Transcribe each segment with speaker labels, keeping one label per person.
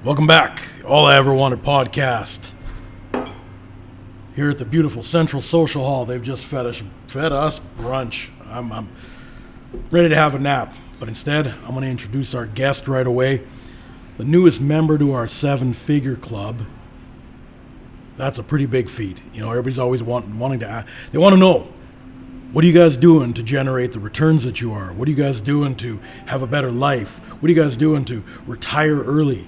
Speaker 1: Welcome back, All I Ever Wanted podcast. Here at the beautiful Central Social Hall, they've just fed us brunch. I'm ready to have a nap, but instead, I'm going to introduce our guest right away, the newest member to our 7-figure club. That's a pretty big feat. You know, everybody's always wanting to. They want to know, what are you guys doing to generate the returns that you are? What are you guys doing to have a better life? What are you guys doing to retire early?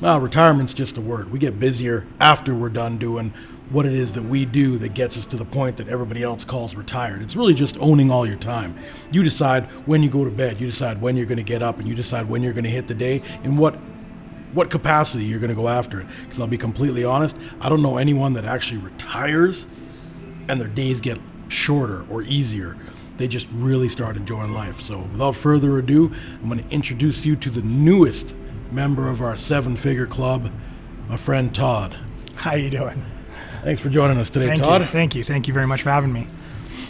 Speaker 1: Well, retirement's just a word. We get busier after we're done doing what it is that we do that gets us to the point that everybody else calls retired. It's really just owning all your time. You decide when you go to bed. You decide when you're going to get up, and you decide when you're going to hit the day and what capacity you're going to go after it. Because I'll be completely honest, I don't know anyone that actually retires and their days get shorter or easier. They just really start enjoying life. So without further ado, I'm going to introduce you to the newest member of our 7-figure club, my friend Todd.
Speaker 2: How you doing?
Speaker 1: Thanks for joining us today, Todd.
Speaker 2: Thank you very much for having me.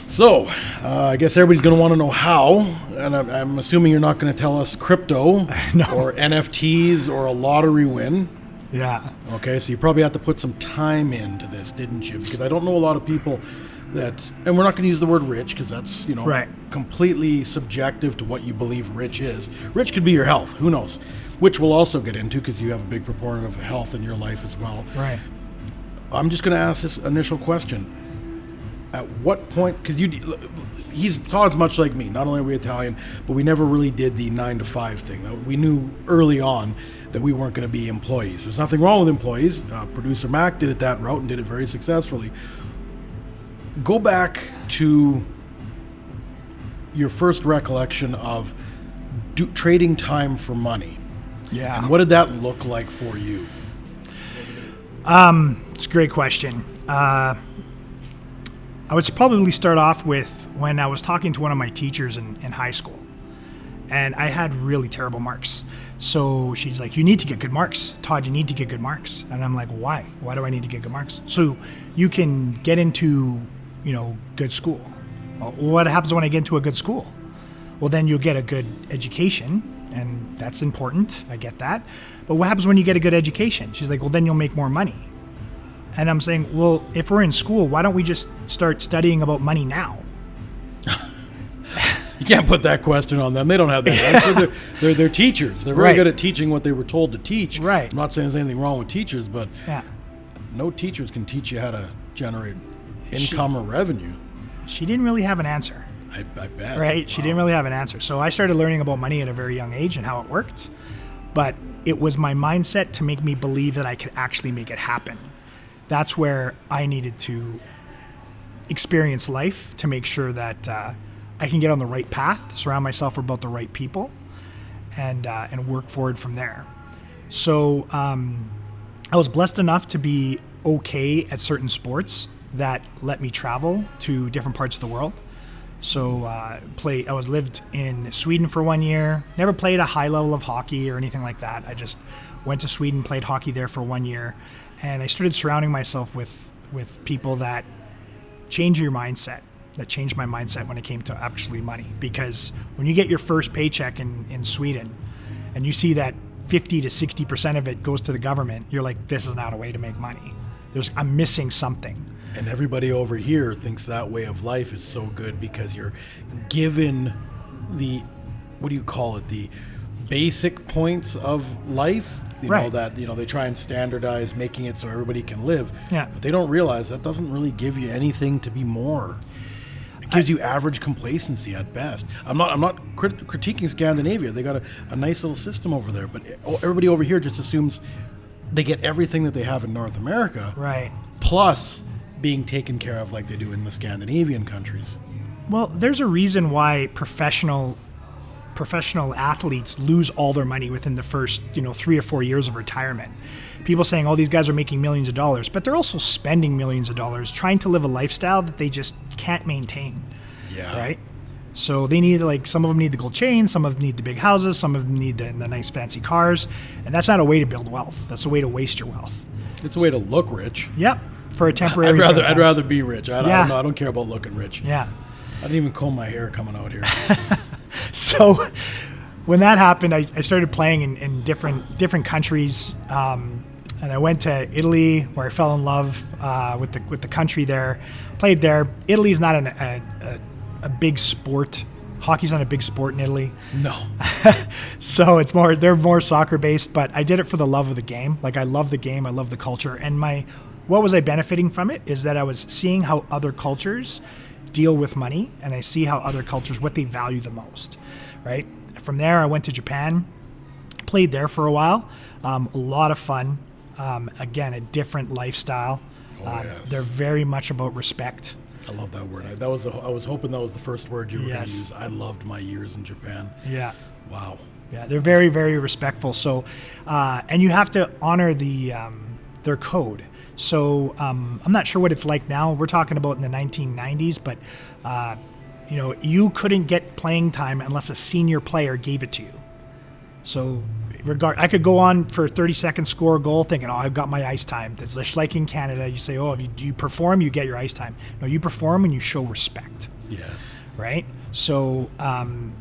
Speaker 1: So, I guess everybody's going to want to know how, and I'm assuming you're not going to tell us crypto
Speaker 2: No.
Speaker 1: or NFTs or a lottery win.
Speaker 2: Yeah.
Speaker 1: Okay, so you probably have to put some time into this, didn't you? Because I don't know a lot of people that, and we're not going to use the word rich because that's,
Speaker 2: right,
Speaker 1: completely subjective to what you believe rich is. Rich could be your health, who knows? Which we'll also get into because you have a big proponent of health in your life as well.
Speaker 2: Right.
Speaker 1: I'm just going to ask this initial question. At what point, because Todd's much like me, not only are we Italian, but we never really did the 9-to-5 thing. We knew early on that we weren't going to be employees. There's nothing wrong with employees. Producer Mac did it that route and did it very successfully. Go back to your first recollection of trading time for money.
Speaker 2: Yeah.
Speaker 1: And what did that look like for you?
Speaker 2: It's a great question. I would probably start off with when I was talking to one of my teachers in high school, and I had really terrible marks. So she's like, you need to get good marks. Todd, you need to get good marks. And I'm like, why? Why do I need to get good marks? So you can get into, good school. Well, what happens when I get into a good school? Well, then you'll get a good education, and that's important. I get that. But what happens when you get a good education? She's like, well, then you'll make more money. And I'm saying, well, if we're in school, why don't we just start studying about money now?
Speaker 1: You can't put that question on them. They don't have that answer. They're teachers. They're very good at teaching what they were told to teach.
Speaker 2: Right.
Speaker 1: I'm not saying there's anything wrong with teachers, but
Speaker 2: yeah,
Speaker 1: no teachers can teach you how to generate income or revenue.
Speaker 2: She didn't really have an answer.
Speaker 1: I bet.
Speaker 2: Right? She didn't really have an answer. So I started learning about money at a very young age and how it worked. But it was my mindset to make me believe that I could actually make it happen. That's where I needed to experience life to make sure that I can get on the right path, surround myself with about the right people, and work forward from there. So I was blessed enough to be okay at certain sports that let me travel to different parts of the world. So I lived in Sweden for 1 year, never played a high level of hockey or anything like that. I just went to Sweden, played hockey there for 1 year, and I started surrounding myself with people that change your mindset, that changed my mindset when it came to actually money. Because when you get your first paycheck in Sweden and you see that 50 to 60% of it goes to the government, you're like, this is not a way to make money. I'm missing something.
Speaker 1: And everybody over here thinks that way of life is so good because you're given the, the basic points of life. They try and standardize making it so everybody can live.
Speaker 2: Yeah.
Speaker 1: But they don't realize that doesn't really give you anything to be more. It gives you average complacency at best. I'm not critiquing Scandinavia. They got a nice little system over there, but everybody over here just assumes they get everything that they have in North America.
Speaker 2: Right.
Speaker 1: Plus being taken care of like they do in the Scandinavian countries.
Speaker 2: Well, there's a reason why professional athletes lose all their money within the first 3 or 4 years of retirement. People saying, oh, these guys are making millions of dollars, but they're also spending millions of dollars trying to live a lifestyle that they just can't maintain.
Speaker 1: Yeah.
Speaker 2: Right? So they need, some of them need the gold chains, some of them need the big houses, some of them need the nice fancy cars, and that's not a way to build wealth. That's a way to waste your wealth.
Speaker 1: It's a way to look rich.
Speaker 2: Yep. For a temporary.
Speaker 1: I'd rather be rich. I don't know. I don't care about looking rich.
Speaker 2: Yeah.
Speaker 1: I didn't even comb my hair coming out here.
Speaker 2: So when that happened, I started playing in different countries. And I went to Italy, where I fell in love with the country there. Played there. Italy is not a big sport. Hockey's not a big sport in Italy.
Speaker 1: No.
Speaker 2: So they're more soccer based. But I did it for the love of the game. Like, I love the game. I love the culture. And what was I benefiting from it is that I was seeing how other cultures deal with money, and I see how other cultures, what they value the most. Right. From there, I went to Japan. Played there for a while. A lot of fun. Again, a different lifestyle.
Speaker 1: Yes.
Speaker 2: They're very much about respect.
Speaker 1: I love that word. I was hoping that was the first word you were going to
Speaker 2: Yes.
Speaker 1: use. I loved my years in Japan.
Speaker 2: Yeah.
Speaker 1: Wow.
Speaker 2: Yeah, they're very, very respectful. So, and you have to honor their code. So I'm not sure what it's like now. We're talking about in the 1990s, but you couldn't get playing time unless a senior player gave it to you. So I could go on for 30 seconds, score a goal, thinking, oh, I've got my ice time. It's just like in Canada. You say, oh, if you perform, you get your ice time. No, you perform and you show respect.
Speaker 1: Yes.
Speaker 2: Right? So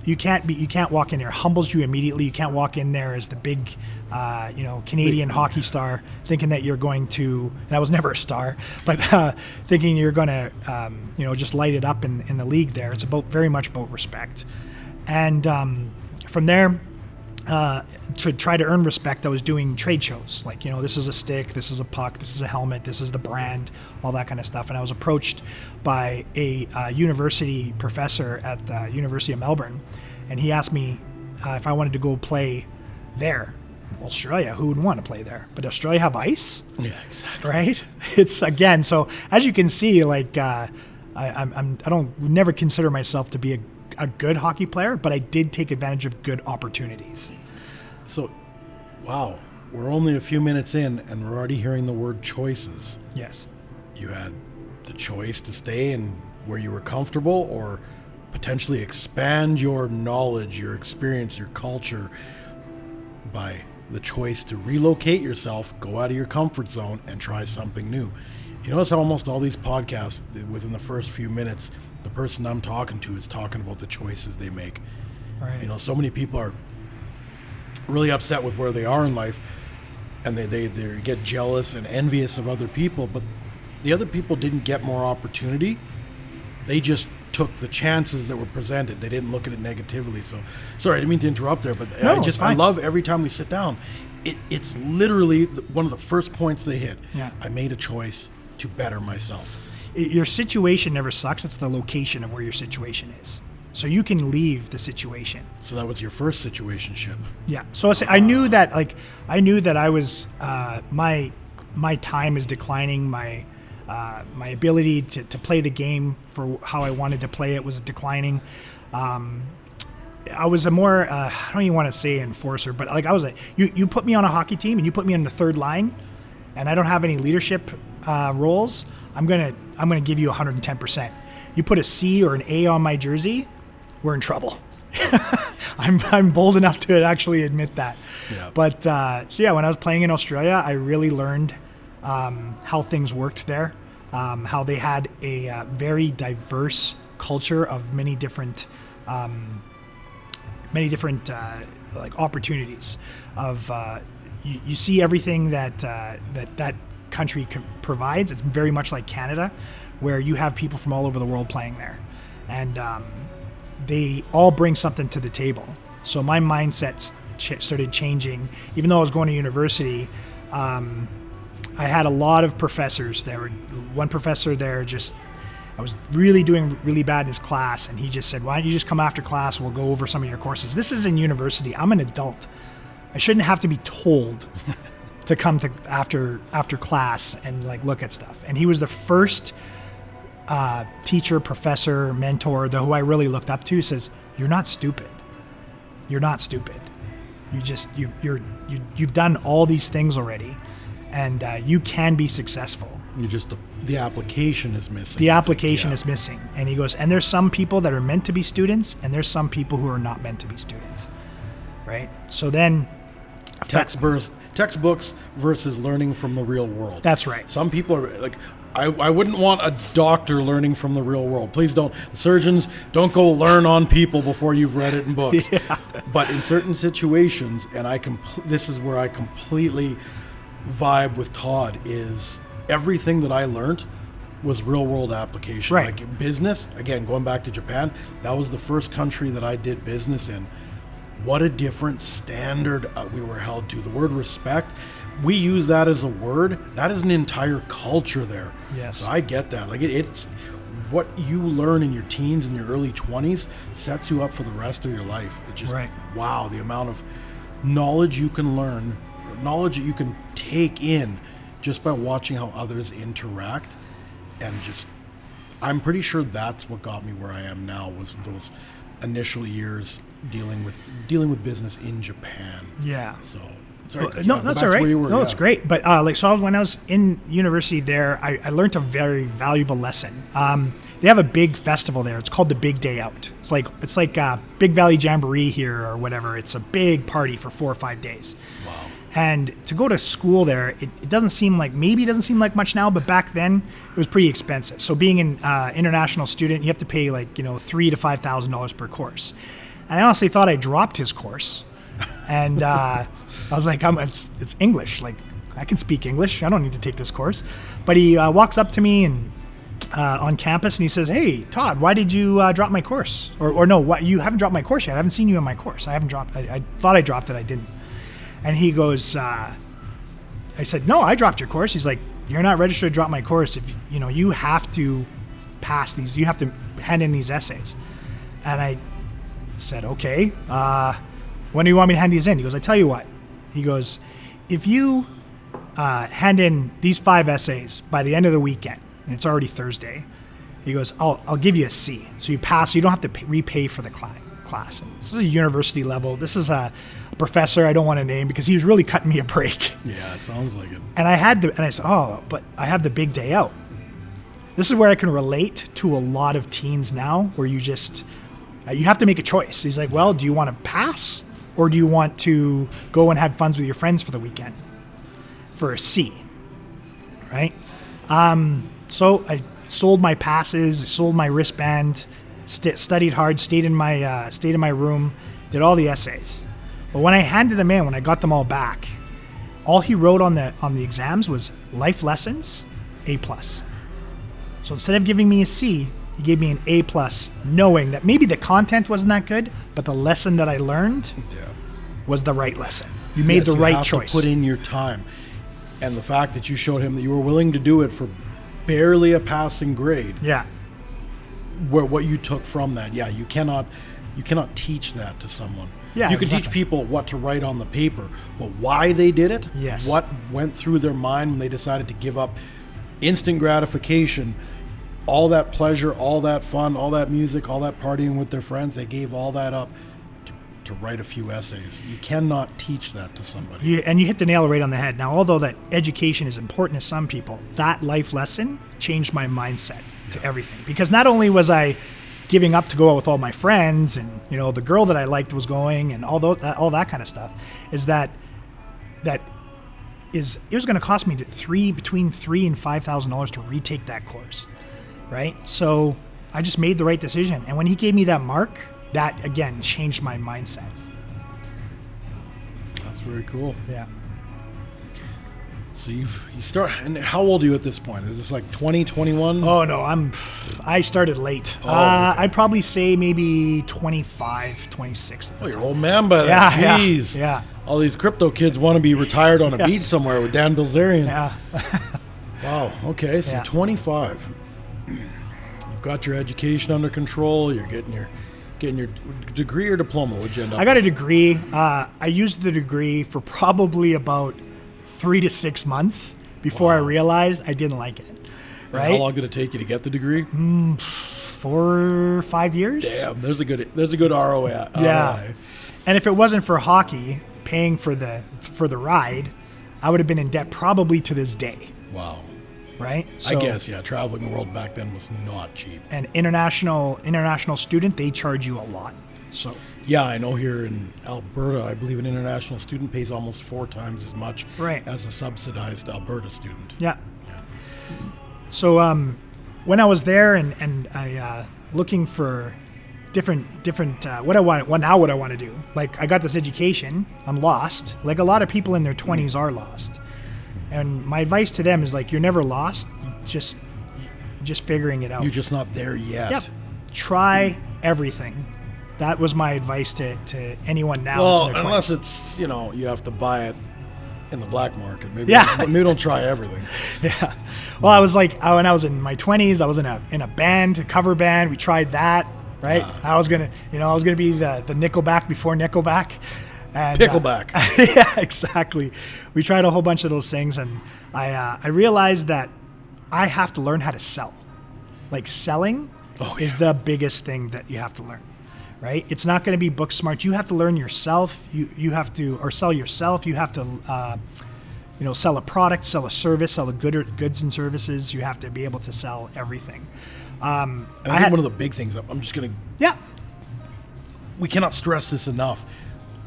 Speaker 2: you can't walk in there. Humbles you immediately. You can't walk in there as the big, Canadian hockey star, thinking that you're going to. And I was never a star, but thinking you're going to, just light it up in the league. There, it's very much about respect. And from there, to try to earn respect, I was doing trade shows. Like, this is a stick, this is a puck, this is a helmet, this is the brand, all that kind of stuff. And I was approached by a university professor at the University of Melbourne, and he asked me if I wanted to go play there. Australia, who would want to play there? But Australia have ice?
Speaker 1: Yeah, exactly.
Speaker 2: Right? It's, again, so as you can see, like, I don't never consider myself to be a good hockey player, but I did take advantage of good opportunities.
Speaker 1: So, wow, we're only a few minutes in and we're already hearing the word choices.
Speaker 2: Yes.
Speaker 1: You had the choice to stay in where you were comfortable or potentially expand your knowledge, your experience, your culture by the choice to relocate yourself, go out of your comfort zone and try something new. You notice how almost all these podcasts, within the first few minutes, the person I'm talking to is talking about the choices they make.
Speaker 2: Right.
Speaker 1: So many people are really upset with where they are in life, and they get jealous and envious of other people, but the other people didn't get more opportunity. They just took the chances that were presented. They didn't look at it negatively. So, sorry, I didn't mean to interrupt there, but
Speaker 2: No,
Speaker 1: I love every time we sit down. It's literally one of the first points they hit.
Speaker 2: Yeah.
Speaker 1: I made a choice to better myself.
Speaker 2: Your situation never sucks. It's the location of where your situation is. So you can leave the situation.
Speaker 1: So that was your first situationship.
Speaker 2: Yeah. So I knew that I was my time is declining. My ability to play the game for how I wanted to play it was declining. I was a more I don't even want to say enforcer, but like you put me on a hockey team and you put me on the third line, and I don't have any leadership roles. I'm gonna give you 110%. You put a C or an A on my jersey, we're in trouble. I'm bold enough to actually admit that.
Speaker 1: Yeah.
Speaker 2: But when I was playing in Australia, I really learned how things worked there, how they had a very diverse culture of many different like opportunities. Of you see everything that country provides. It's very much like Canada, where you have people from all over the world playing there, and they all bring something to the table. So my mindset started changing. Even though I was going to university, I had a lot of professors. There were one professor there, I was really doing really bad in his class, and he just said, why don't you just come after class, we'll go over some of your courses. This is in university. I'm an adult. I shouldn't have to be told to come to after class and like look at stuff. And he was the first teacher, professor, mentor, who I really looked up to. Says, you're not stupid. You're not stupid. You've done all these things already, and you can be successful.
Speaker 1: The application is missing.
Speaker 2: The application is missing. And he goes, and there's some people that are meant to be students, and there's some people who are not meant to be students. Right? So then
Speaker 1: Textbooks versus learning from the real world.
Speaker 2: That's right.
Speaker 1: Some people are like, I wouldn't want a doctor learning from the real world. Please don't. Surgeons, don't go learn on people before you've read it in books.
Speaker 2: Yeah.
Speaker 1: But in certain situations, and this is where I completely vibe with Todd, is everything that I learned was real world application.
Speaker 2: Right.
Speaker 1: Like business, again, going back to Japan, that was the first country that I did business in. What a different standard we were held to. The word respect, we use that as a word. That is an entire culture there.
Speaker 2: Yes.
Speaker 1: So I get that. Like it's what you learn in your teens and your early 20s sets you up for the rest of your life. It just,
Speaker 2: Right.
Speaker 1: wow, the amount of knowledge you can learn, knowledge that you can take in just by watching how others interact. And just, I'm pretty sure that's what got me where I am now, was those initial years dealing with business in Japan.
Speaker 2: Yeah.
Speaker 1: So, sorry.
Speaker 2: No, that's all right. No, it's great. But so when I was in university there, I learned a very valuable lesson. They have a big festival there. It's called the Big Day Out. It's like Big Valley Jamboree here or whatever. It's a big party for 4 or 5 days. Wow. And to go to school there, it doesn't seem like much now, but back then it was pretty expensive. So being an international student, you have to pay $3,000 to $5,000 per course. And I honestly thought I dropped his course. And I was like, it's English. Like, I can speak English. I don't need to take this course. But he walks up to me and on campus and he says, "Hey, Todd, why did you drop my course?" Or no, what, you haven't dropped my course yet. I haven't seen you in my course. I thought I dropped it. I didn't. And he goes, I said, "No, I dropped your course." He's like, "You're not registered to drop my course. If you have to pass these. You have to hand in these essays." And I said, "Okay. When do you want me to hand these in?" He goes, "I tell you what." He goes, "If you hand in these 5 essays by the end of the weekend, and it's already Thursday," he goes, I'll give you a C. So you pass. So you don't have to repay for the class. And this is a university level. This is a professor I don't want to name because he was really cutting me a break.
Speaker 1: Yeah, it sounds like it.
Speaker 2: And I said, "Oh, but I have the big day out." This is where I can relate to a lot of teens now, where you just you have to make a choice. He's like, "Well, do you want to pass, or do you want to go and have fun with your friends for the weekend for a C?" Right? So I sold my passes, sold my wristband, studied hard, stayed in my room, did all the essays. But when I handed them in, when I got them all back, all he wrote on the exams was life lessons, A+. So instead of giving me a C, he gave me an A+, knowing that maybe the content wasn't that good, but the lesson that I learned was the right lesson. You made the right choice.
Speaker 1: To put in your time. And the fact that you showed him that you were willing to do it for barely a passing grade.
Speaker 2: Yeah.
Speaker 1: What you took from that. Yeah, you cannot teach that to someone.
Speaker 2: Yeah,
Speaker 1: you can
Speaker 2: exactly.
Speaker 1: teach people what to write on the paper, but why they did it,
Speaker 2: yes.
Speaker 1: what went through their mind when they decided to give up instant gratification, all that pleasure, all that fun, all that music, all that partying with their friends, they gave all that up to write a few essays. You cannot teach that to somebody.
Speaker 2: And you hit the nail right on the head. Now, although that education is important to some people, that life lesson changed my mindset to everything. Because not only was I giving up to go out with all my friends and the girl that I liked was going and all that kind of stuff, is that it was going to cost me between $3,000 and $5,000 to retake that course, right? So I just made the right decision. And when he gave me that mark, that again changed my mindset.
Speaker 1: That's very cool.
Speaker 2: Yeah.
Speaker 1: So you start, and how old are you at this point? Is this like 20, 21?
Speaker 2: Oh no, I started late.
Speaker 1: Okay.
Speaker 2: I'd probably say maybe 25, 26.
Speaker 1: You're an old man by that.
Speaker 2: Yeah,
Speaker 1: Jeez.
Speaker 2: yeah.
Speaker 1: All these crypto kids want to be retired on a beach somewhere with Dan Bilzerian.
Speaker 2: Yeah.
Speaker 1: Wow. Okay. So 25. You've got your education under control. You're getting your degree or diploma. What'd you end up
Speaker 2: I got a degree. I used the degree for probably about 3 to 6 months before I realized I didn't like it. Right?
Speaker 1: And how long did it take you to get the degree?
Speaker 2: 4 or 5 years.
Speaker 1: Damn, there's a good ROI.
Speaker 2: Yeah. And if it wasn't for hockey paying for the ride, I would have been in debt probably to this day.
Speaker 1: Wow.
Speaker 2: Right?
Speaker 1: So, I guess, traveling the world back then was not cheap.
Speaker 2: And international student, they charge you a lot. So
Speaker 1: yeah, I know here in Alberta, I believe an international student pays almost 4 times as much as a subsidized Alberta student.
Speaker 2: Yeah. So when I was there and I looking for different what I want to do. Like I got this education, I'm lost. Like a lot of people in their 20s are lost. And my advice to them is like, you're never lost, just figuring it out.
Speaker 1: You're just not there yet.
Speaker 2: Yep. Try everything. That was my advice to anyone now.
Speaker 1: Well,
Speaker 2: that's in their
Speaker 1: unless
Speaker 2: 20s.
Speaker 1: it's, you have to buy it in the black market. Maybe don't try everything.
Speaker 2: Yeah. Well, I was like, when I was in my 20s, I was in a band, a cover band. We tried that, right? I was gonna be the Nickelback before Nickelback. And,
Speaker 1: Pickleback.
Speaker 2: Yeah, exactly. We tried a whole bunch of those things, and I realized that I have to learn how to sell. Like selling is the biggest thing that you have to learn, right? It's not going to be book smart. You have to learn yourself. You have to, or sell yourself. You have to, sell a product, sell a service, sell the goods and services. You have to be able to sell everything.
Speaker 1: And I think one of the big things, I'm just going to...
Speaker 2: Yeah.
Speaker 1: We cannot stress this enough.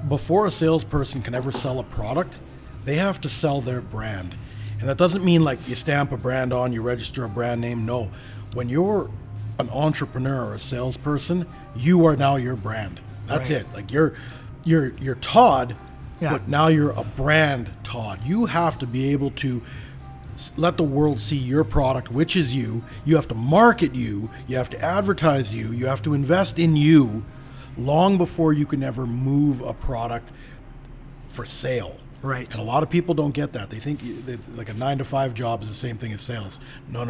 Speaker 1: Before a salesperson can ever sell a product, they have to sell their brand. And that doesn't mean like you stamp a brand on, you register a brand name. No. When you're an entrepreneur or a salesperson, you are now your brand. That's
Speaker 2: Right.
Speaker 1: it. Like you're Todd,
Speaker 2: Yeah.
Speaker 1: but now you're a brand Todd. You have to be able to let the world see your product, which is you. You have to market you. You have to advertise you. You have to invest in you long before you can ever move a product for sale.
Speaker 2: Right.
Speaker 1: And a lot of people don't get that. They think like a 9-to-5 job is the same thing as sales. No. In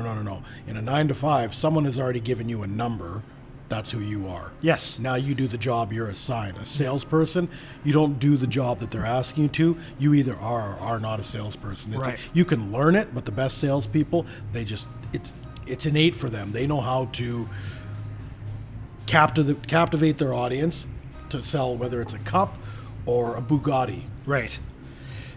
Speaker 1: a 9-to-5, someone has already given you a number. That's who you are.
Speaker 2: Yes.
Speaker 1: Now you do the job you're assigned. A salesperson, you don't do the job that they're asking you to. You either are or are not a salesperson.
Speaker 2: Right.
Speaker 1: You can learn it, but the best salespeople, it's innate for them. They know how to captivate their audience to sell, whether it's a cup or a Bugatti.
Speaker 2: Right.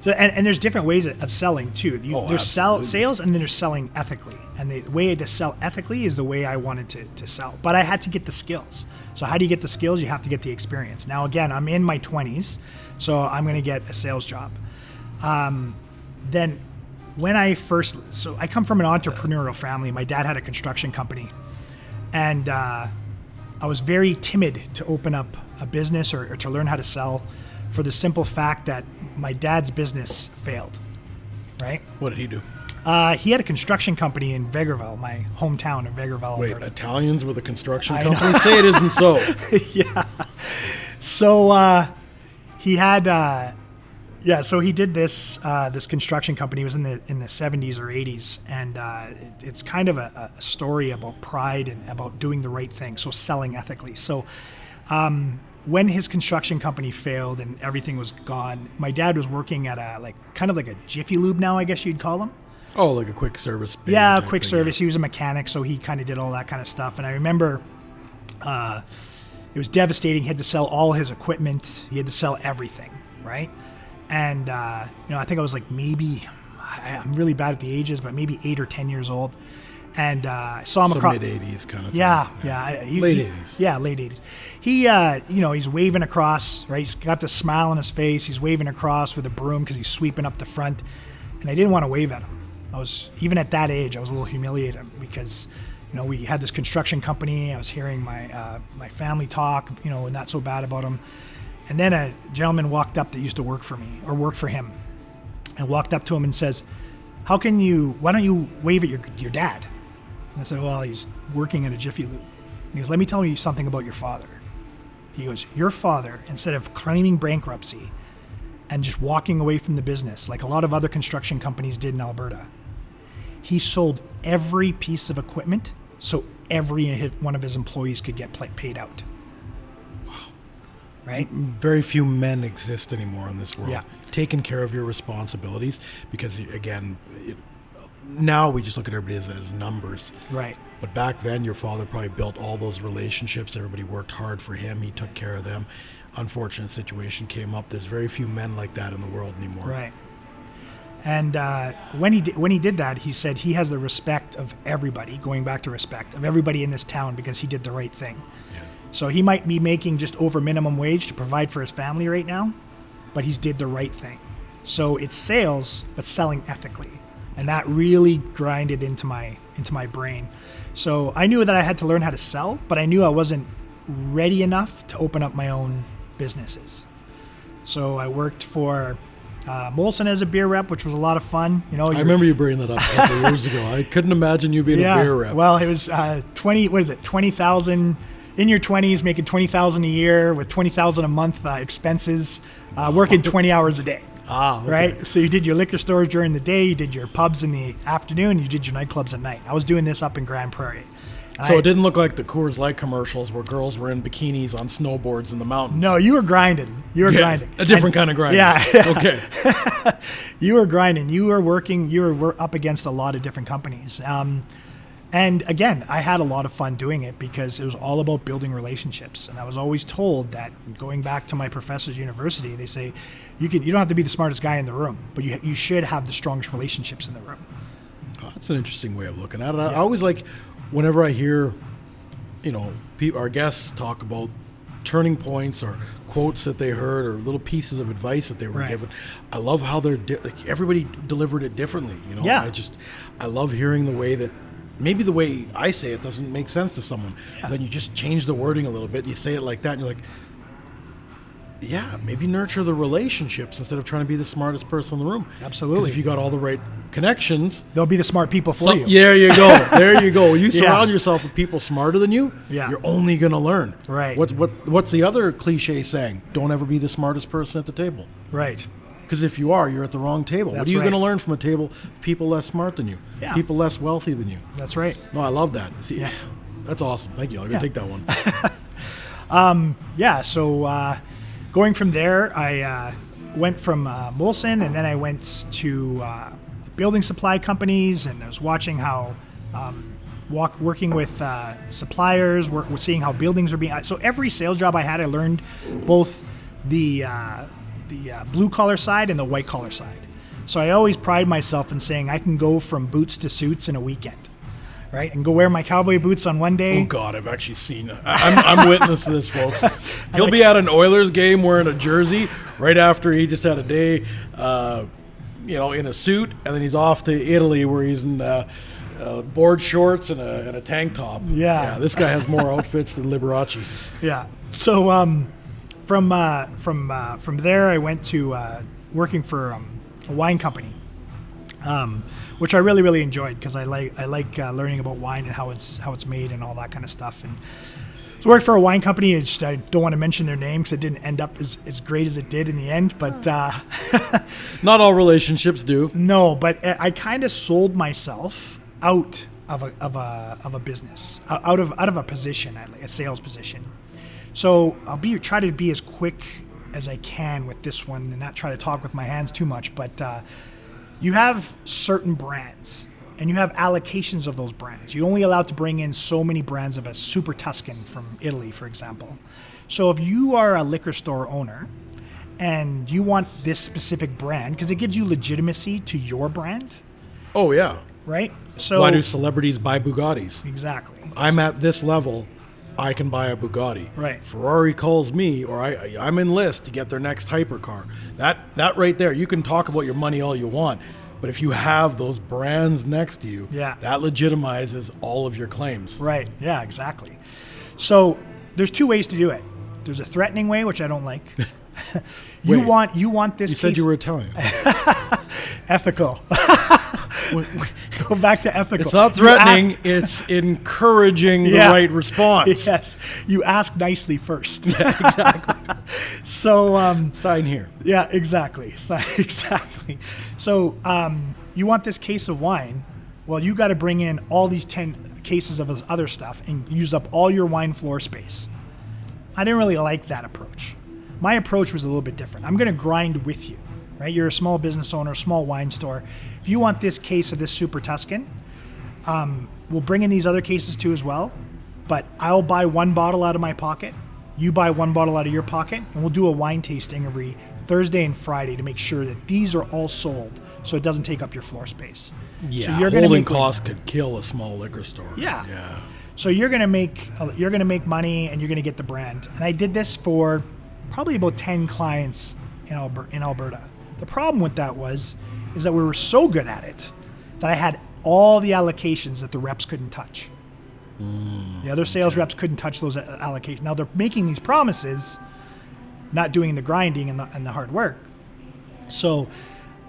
Speaker 2: So, and there's different ways of selling too. There's sales, and then there's selling ethically. And the way to sell ethically is the way I wanted to sell. But I had to get the skills. So how do you get the skills? You have to get the experience. Now, again, I'm in my 20s, so I'm going to get a sales job. Then when I come from an entrepreneurial family. My dad had a construction company. And I was very timid to open up a business or to learn how to sell, for the simple fact that my dad's business failed, right?
Speaker 1: What did he do?
Speaker 2: He had a construction company in Vegreville, my hometown of Vegreville.
Speaker 1: Wait,
Speaker 2: Alberta.
Speaker 1: Italians with a construction company? Say it isn't so.
Speaker 2: Yeah. So he had, so he did this construction company. It was in the 70s or 80s, and it's kind of a story about pride and about doing the right thing, so selling ethically. So when his construction company failed and everything was gone, my dad was working at kind of like a Jiffy Lube now, I guess you'd call them.
Speaker 1: Oh, like a quick service.
Speaker 2: Yeah, quick service. Yeah. He was a mechanic, so he kind of did all that kind of stuff. And I remember it was devastating. He had to sell all his equipment. He had to sell everything, right? And, I think I was like I'm really bad at the ages, but maybe 8 or 10 years old. And I saw him across.
Speaker 1: Mid-80s kind of thing.
Speaker 2: Yeah.
Speaker 1: Late 80s.
Speaker 2: Yeah, late 80s. He, he's waving across, right? He's got this smile on his face. He's waving across with a broom because he's sweeping up the front. And I didn't want to wave at him. Even at that age, I was a little humiliated because, we had this construction company. I was hearing my family talk, not so bad about him. And then a gentleman walked up that used to work for me or work for him, and walked up to him and says, why don't you wave at your dad? And I said, well, he's working at a Jiffy Lube. And he goes, let me tell you something about your father. He goes, your father, instead of claiming bankruptcy and just walking away from the business, like a lot of other construction companies did in Alberta, he sold every piece of equipment so every one of his employees could get paid out.
Speaker 1: Wow.
Speaker 2: Right?
Speaker 1: Very few men exist anymore in this world.
Speaker 2: Yeah.
Speaker 1: Taking care of your responsibilities, because again, now we just look at everybody as numbers.
Speaker 2: Right.
Speaker 1: But back then, your father probably built all those relationships. Everybody worked hard for him. He took care of them. Unfortunate situation came up. There's very few men like that in the world anymore.
Speaker 2: Right. And when he did that, he said he has the respect of everybody, going back to respect, of everybody in this town because he did the right thing.
Speaker 1: Yeah.
Speaker 2: So he might be making just over minimum wage to provide for his family right now, but he's did the right thing. So it's sales, but selling ethically. And that really grinded into my brain. So I knew that I had to learn how to sell, but I knew I wasn't ready enough to open up my own businesses. So I worked for Molson as a beer rep, which was a lot of fun. You know,
Speaker 1: I remember you bringing that up a couple of years ago. I couldn't imagine you being a beer rep.
Speaker 2: Well, it was 20,000 in your 20s, making 20,000 a year with 20,000 a month expenses, working 20 hours a day.
Speaker 1: Okay.
Speaker 2: Right? So you did your liquor stores during the day, you did your pubs in the afternoon, you did your nightclubs at night. I was doing this up in Grand Prairie.
Speaker 1: So it didn't look like the Coors Light commercials where girls were in bikinis on snowboards in the mountains.
Speaker 2: No, you were grinding. Grinding.
Speaker 1: A different kind of grinding.
Speaker 2: Yeah.
Speaker 1: Okay.
Speaker 2: You were grinding. You were working. You were up against a lot of different companies. And again, I had a lot of fun doing it because it was all about building relationships. And I was always told that, going back to my professors at university, they say, you don't have to be the smartest guy in the room, but you should have the strongest relationships in the room.
Speaker 1: Oh, that's an interesting way of looking at it. I always like, whenever I hear, our guests talk about turning points or quotes that they heard or little pieces of advice that they were given, I love how everybody delivered it differently.
Speaker 2: Yeah.
Speaker 1: I love hearing the way that maybe the way I say it doesn't make sense to someone. Yeah. Then you just change the wording a little bit. You say it like that, and you're like, yeah, maybe nurture the relationships instead of trying to be the smartest person in the room.
Speaker 2: Absolutely.
Speaker 1: Because if you got all the right connections,
Speaker 2: they'll be the smart people for you.
Speaker 1: There you go. There you go. You surround yourself with people smarter than you, you're only going to learn.
Speaker 2: Right.
Speaker 1: What's the other cliche saying? Don't ever be the smartest person at the table.
Speaker 2: Right.
Speaker 1: Because if you are, you're at the wrong table.
Speaker 2: That's
Speaker 1: what are you
Speaker 2: right.
Speaker 1: going to learn from a table of people less smart than you?
Speaker 2: Yeah.
Speaker 1: People less wealthy than you?
Speaker 2: That's right.
Speaker 1: No, I love that. See, that's awesome. Thank you. I'm going to take that one.
Speaker 2: So going from there, I went from Molson, and then I went to building supply companies, and I was watching how working with suppliers, seeing how buildings are being. So every sales job I had, I learned both the blue collar side and the white collar side. So I always pride myself in saying I can go from boots to suits in a weekend. Right, and go wear my cowboy boots on one day.
Speaker 1: Oh God, I've actually seen it. I'm witness to this, folks. He'll be at an Oilers game wearing a jersey right after he just had a day, in a suit, and then he's off to Italy where he's in board shorts and a tank top.
Speaker 2: Yeah,
Speaker 1: this guy has more outfits than Liberace.
Speaker 2: Yeah. So from there, I went to working for a wine company. Which I really, really enjoyed because I like learning about wine and how it's made and all that kind of stuff. And so I worked for a wine company. I don't want to mention their name because it didn't end up as great as it did in the end. But
Speaker 1: not all relationships do.
Speaker 2: No, but I kind of sold myself out of a business, out of a position, a sales position. So I'll try to be as quick as I can with this one and not try to talk with my hands too much, but. You have certain brands, and you have allocations of those brands. You're only allowed to bring in so many brands of a Super Tuscan from Italy, for example. So if you are a liquor store owner and you want this specific brand, because it gives you legitimacy to your brand.
Speaker 1: Oh, yeah.
Speaker 2: Right? So
Speaker 1: why do celebrities buy Bugattis?
Speaker 2: Exactly.
Speaker 1: I'm at this level. I can buy a Bugatti.
Speaker 2: Right.
Speaker 1: Ferrari calls me, or I'm in list to get their next hypercar. That right there, you can talk about your money all you want, but if you have those brands next to you, that legitimizes all of your claims.
Speaker 2: Right. Yeah, exactly. So there's two ways to do it. There's a threatening way, which I don't like. You want this.
Speaker 1: You said you were Italian.
Speaker 2: Ethical. Go back to ethical.
Speaker 1: It's not threatening, it's encouraging the right response.
Speaker 2: Yes. You ask nicely first.
Speaker 1: Yeah, exactly.
Speaker 2: So
Speaker 1: sign here.
Speaker 2: Yeah, exactly. Exactly. So you want this case of wine. Well, you got to bring in all these 10 cases of this other stuff and use up all your wine floor space. I didn't really like that approach. My approach was a little bit different. I'm going to grind with you. Right? You're a small business owner, a small wine store. If you want this case of this Super Tuscan, we'll bring in these other cases too as well. But I'll buy one bottle out of my pocket. You buy one bottle out of your pocket, and we'll do a wine tasting every Thursday and Friday to make sure that these are all sold, so it doesn't take up your floor space.
Speaker 1: Yeah,
Speaker 2: so you're
Speaker 1: holding costs could kill a small liquor store.
Speaker 2: Yeah.
Speaker 1: Yeah.
Speaker 2: So you're gonna make money, and you're gonna get the brand. And I did this for probably about 10 clients in Alberta. The problem with that is that we were so good at it that I had all the allocations that the reps couldn't touch. The other sales reps couldn't touch those allocations. Now they're making these promises, not doing the grinding and the hard work. So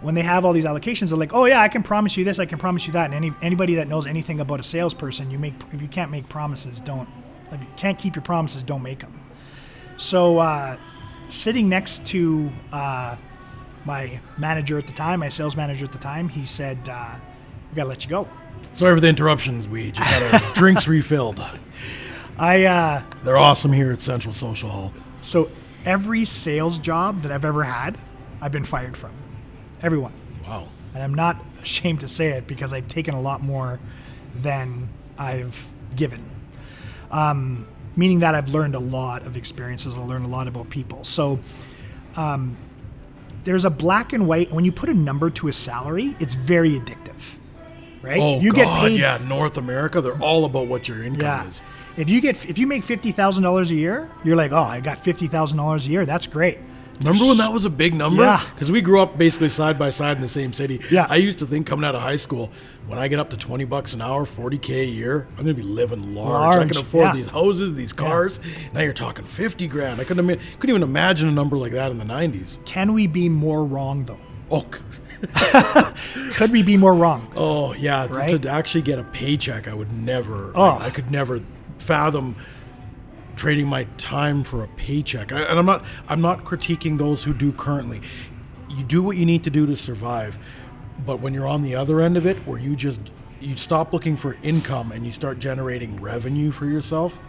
Speaker 2: when they have all these allocations, they're like, "Oh yeah, I can promise you this, I can promise you that." And anybody that knows anything about a salesperson, if you can't make promises, if you can't keep your promises, don't make them. So sitting next to my manager at the time, my sales manager at the time, he said, "We gotta let you go."
Speaker 1: Sorry for the interruptions. We just had our drinks refilled. They're awesome here at Central Social Hall.
Speaker 2: So every sales job that I've ever had, I've been fired from. Everyone.
Speaker 1: Wow.
Speaker 2: And I'm not ashamed to say it because I've taken a lot more than I've given. Meaning that I've learned a lot of experiences. I learned a lot about people. So there's a black and white. When you put a number to a salary, it's very addictive. Right?
Speaker 1: Oh,
Speaker 2: you
Speaker 1: God,
Speaker 2: get paid,
Speaker 1: yeah. North America, they're all about what your income is.
Speaker 2: If you make $50,000 a year, you're like, "Oh, I got $50,000 a year. That's great."
Speaker 1: Remember when that was a big number?
Speaker 2: Yeah.
Speaker 1: Because we grew up basically side by side in the same city.
Speaker 2: Yeah.
Speaker 1: I used to think coming out of high school, when I get up to $20 an hour, $40K a year, I'm going to be living large. I can afford these houses, these cars. Now you're talking 50 grand. I couldn't even imagine a number like that in the 90s.
Speaker 2: Can we be more wrong though?
Speaker 1: Oh,
Speaker 2: Could we be more wrong?
Speaker 1: Oh, yeah.
Speaker 2: Right?
Speaker 1: To actually get a paycheck, I would never,
Speaker 2: Oh.
Speaker 1: I could never fathom trading my time for a paycheck. And I'm not critiquing those who do currently. You do what you need to do to survive. But when you're on the other end of it, where you stop looking for income and you start generating revenue for yourself,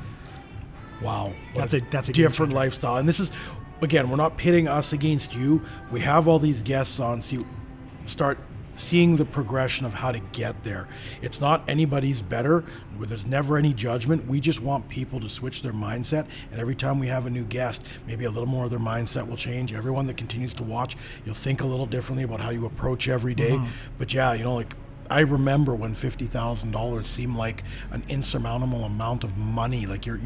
Speaker 1: wow.
Speaker 2: That's a
Speaker 1: different lifestyle. And this is, again, we're not pitting us against you. We have all these guests on, so you start seeing the progression of how to get there. It's not anybody's better, where there's never any judgment. We just want people to switch their mindset, and every time we have a new guest, maybe a little more of their mindset will change. Everyone that continues to watch, you'll think a little differently about how you approach every day. But yeah, like I remember when $50,000 seemed like an insurmountable amount of money. Like you're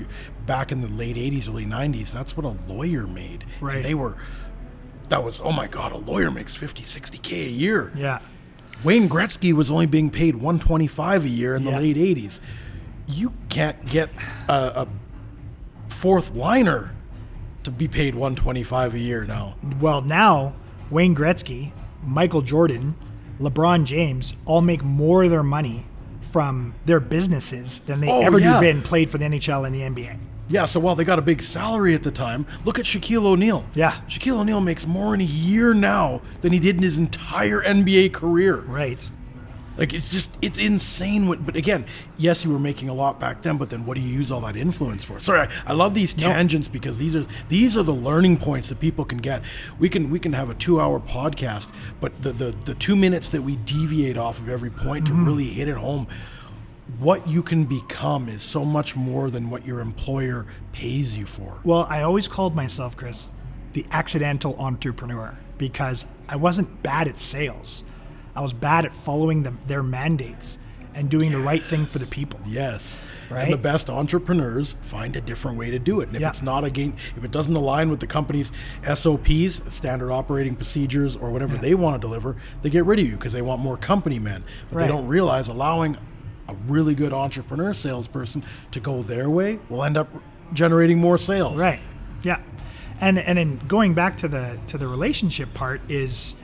Speaker 1: back in the late 80s, early 90s, that's what a lawyer made.
Speaker 2: Right.
Speaker 1: And that was, oh my God, a lawyer makes 50, 60K a year.
Speaker 2: Yeah.
Speaker 1: Wayne Gretzky was only being paid $125 a year in the late 80s. You can't get a fourth liner to be paid $125 a year now.
Speaker 2: Well, now Wayne Gretzky, Michael Jordan, LeBron James all make more of their money from their businesses than they ever do been played for the NHL and the NBA.
Speaker 1: Yeah, so while they got a big salary at the time, look at Shaquille O'Neal.
Speaker 2: Yeah.
Speaker 1: Shaquille O'Neal makes more in a year now than he did in his entire NBA career.
Speaker 2: Right.
Speaker 1: Like, it's insane. But again, yes, you were making a lot back then, but then what do you use all that influence for? Sorry, I love these tangents because these are the learning points that people can get. We can have a 2-hour podcast, but the 2 minutes that we deviate off of every point to really hit it home, what you can become is so much more than what your employer pays you for.
Speaker 2: Well, I always called myself, Chris, the accidental entrepreneur because I wasn't bad at sales. I was bad at following their mandates and doing the right thing for the people.
Speaker 1: Yes.
Speaker 2: Right?
Speaker 1: And the best entrepreneurs find a different way to do it. And if it's not if it doesn't align with the company's SOPs, standard operating procedures, or whatever they want to deliver, they get rid of you because they want more company men. But they don't realize allowing a really good entrepreneur salesperson to go their way will end up generating more sales.
Speaker 2: Right. Yeah. And then going back to the relationship part is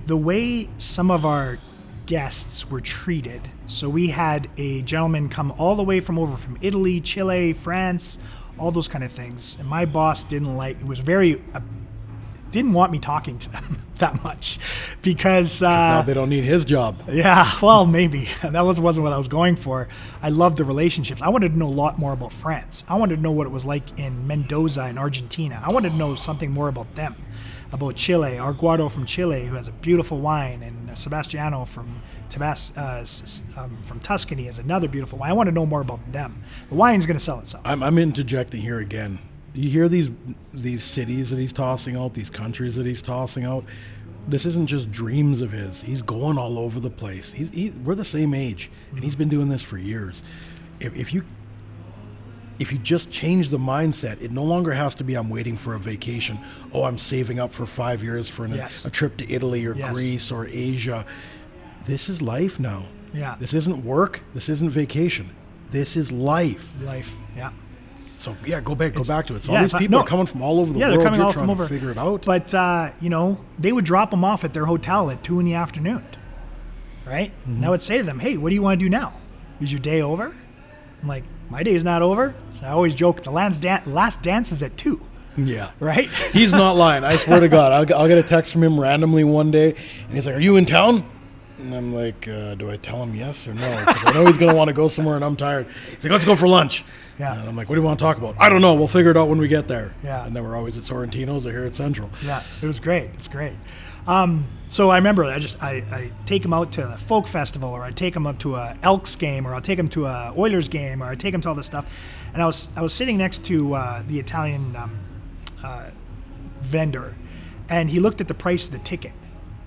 Speaker 2: the way some of our guests were treated. So we had a gentleman come all the way from Italy, Chile, France, all those kind of things. And my boss didn't want me talking to them that much because
Speaker 1: now they don't need his job.
Speaker 2: Yeah, well, maybe that wasn't what I was going for. I love the relationships. I wanted to know a lot more about France. I wanted to know what it was like in Mendoza in Argentina. I wanted to know something more about them, about Chile. Arguado from Chile, who has a beautiful wine, and Sebastiano from Tuscany has another beautiful wine. I want to know more about them. The wine's going to sell itself.
Speaker 1: I'm interjecting here again. You hear these cities that he's tossing out, these countries that he's tossing out. This isn't just dreams of his. He's going all over the place. We're the same age, and he's been doing this for years. If you just change the mindset, it no longer has to be I'm waiting for a vacation. Oh, I'm saving up for 5 years for a trip to Italy or Greece or Asia. this is life now.
Speaker 2: Yeah.
Speaker 1: This isn't work. This isn't vacation. This is life.
Speaker 2: Life. Yeah.
Speaker 1: So yeah, go back to it. So
Speaker 2: yeah,
Speaker 1: all these people are coming from all over the world.
Speaker 2: they're coming
Speaker 1: You're
Speaker 2: all
Speaker 1: trying
Speaker 2: from
Speaker 1: to
Speaker 2: over.
Speaker 1: figure it out.
Speaker 2: But they would drop them off at their hotel at 2 p.m. Right?
Speaker 1: Mm-hmm.
Speaker 2: And I would say to them, "Hey, what do you want to do now? Is your day over?" I'm like, "My day's not over." So I always joke, the last dance is at 2.
Speaker 1: Yeah.
Speaker 2: Right?
Speaker 1: He's not lying. I swear to God. I'll get a text from him randomly one day, and he's like, "Are you in town?" And I'm like, "Do I tell him yes or no?" Because I know he's going to want to go somewhere, and I'm tired. He's like, "Let's go for lunch."
Speaker 2: Yeah.
Speaker 1: And I'm like, "What do you want to talk about?" "I don't know. We'll figure it out when we get there."
Speaker 2: Yeah.
Speaker 1: And then we're always at Sorrentino's or here at Central.
Speaker 2: Yeah, it was great. It's great. So I remember I take him out to a folk festival, or I take him up to a Elks game, or I'll take him to a Oilers game, or I take him to all this stuff. And I was sitting next to the Italian vendor, and he looked at the price of the ticket,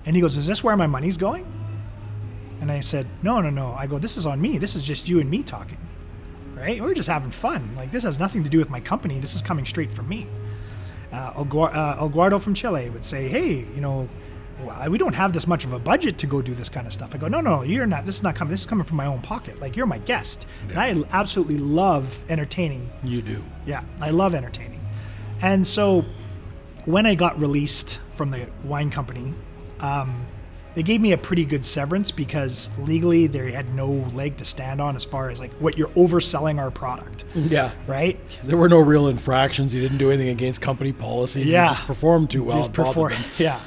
Speaker 2: and he goes, "Is this where my money's going?" And I said, No. I go, "This is on me. This is just you and me talking, right? We're just having fun. Like, this has nothing to do with my company. This is coming straight from me." El Guardo from Chile would say, "Hey, we don't have this much of a budget to go do this kind of stuff." I go, no, you're not. This is not coming. This is coming from my own pocket. Like, you're my guest.
Speaker 1: Yeah.
Speaker 2: And I absolutely love entertaining.
Speaker 1: You do.
Speaker 2: Yeah, I love entertaining. And so when I got released from the wine company, they gave me a pretty good severance because legally they had no leg to stand on as far as like what you're overselling our product.
Speaker 1: Yeah.
Speaker 2: Right?
Speaker 1: There were no real infractions. You didn't do anything against company policies.
Speaker 2: Yeah.
Speaker 1: You just performed too well.
Speaker 2: Just perform. Yeah.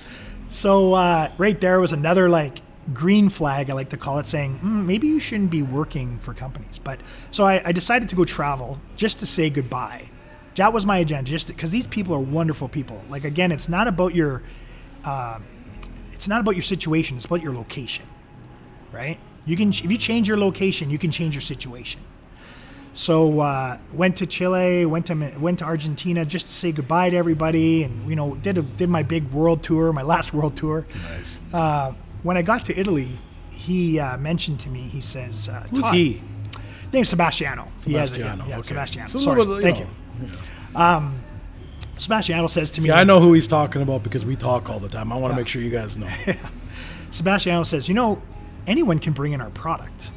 Speaker 2: So right there was another like green flag, I like to call it, saying maybe you shouldn't be working for companies. But so I decided to go travel just to say goodbye. That was my agenda, just because these people are wonderful people. Like, again, it's not about your situation. It's about your location, right? If you change your location, you can change your situation. So went to Chile, went to Argentina just to say goodbye to everybody, and did my big world tour, my last world tour.
Speaker 1: Nice.
Speaker 2: When I got to Italy, he mentioned to me. He says,
Speaker 1: "Who's
Speaker 2: Todd,
Speaker 1: he?"
Speaker 2: Name's Sebastiano.
Speaker 1: Sebastiano.
Speaker 2: Yeah,
Speaker 1: Okay.
Speaker 2: Sebastiano.
Speaker 1: So
Speaker 2: Sorry, thank you.
Speaker 1: Yeah.
Speaker 2: Sebastiano says to me.
Speaker 1: See, I know who he's talking about because we talk all the time. I want to
Speaker 2: Yeah.
Speaker 1: make sure you guys know.
Speaker 2: Sebastiano says, anyone can bring in our product,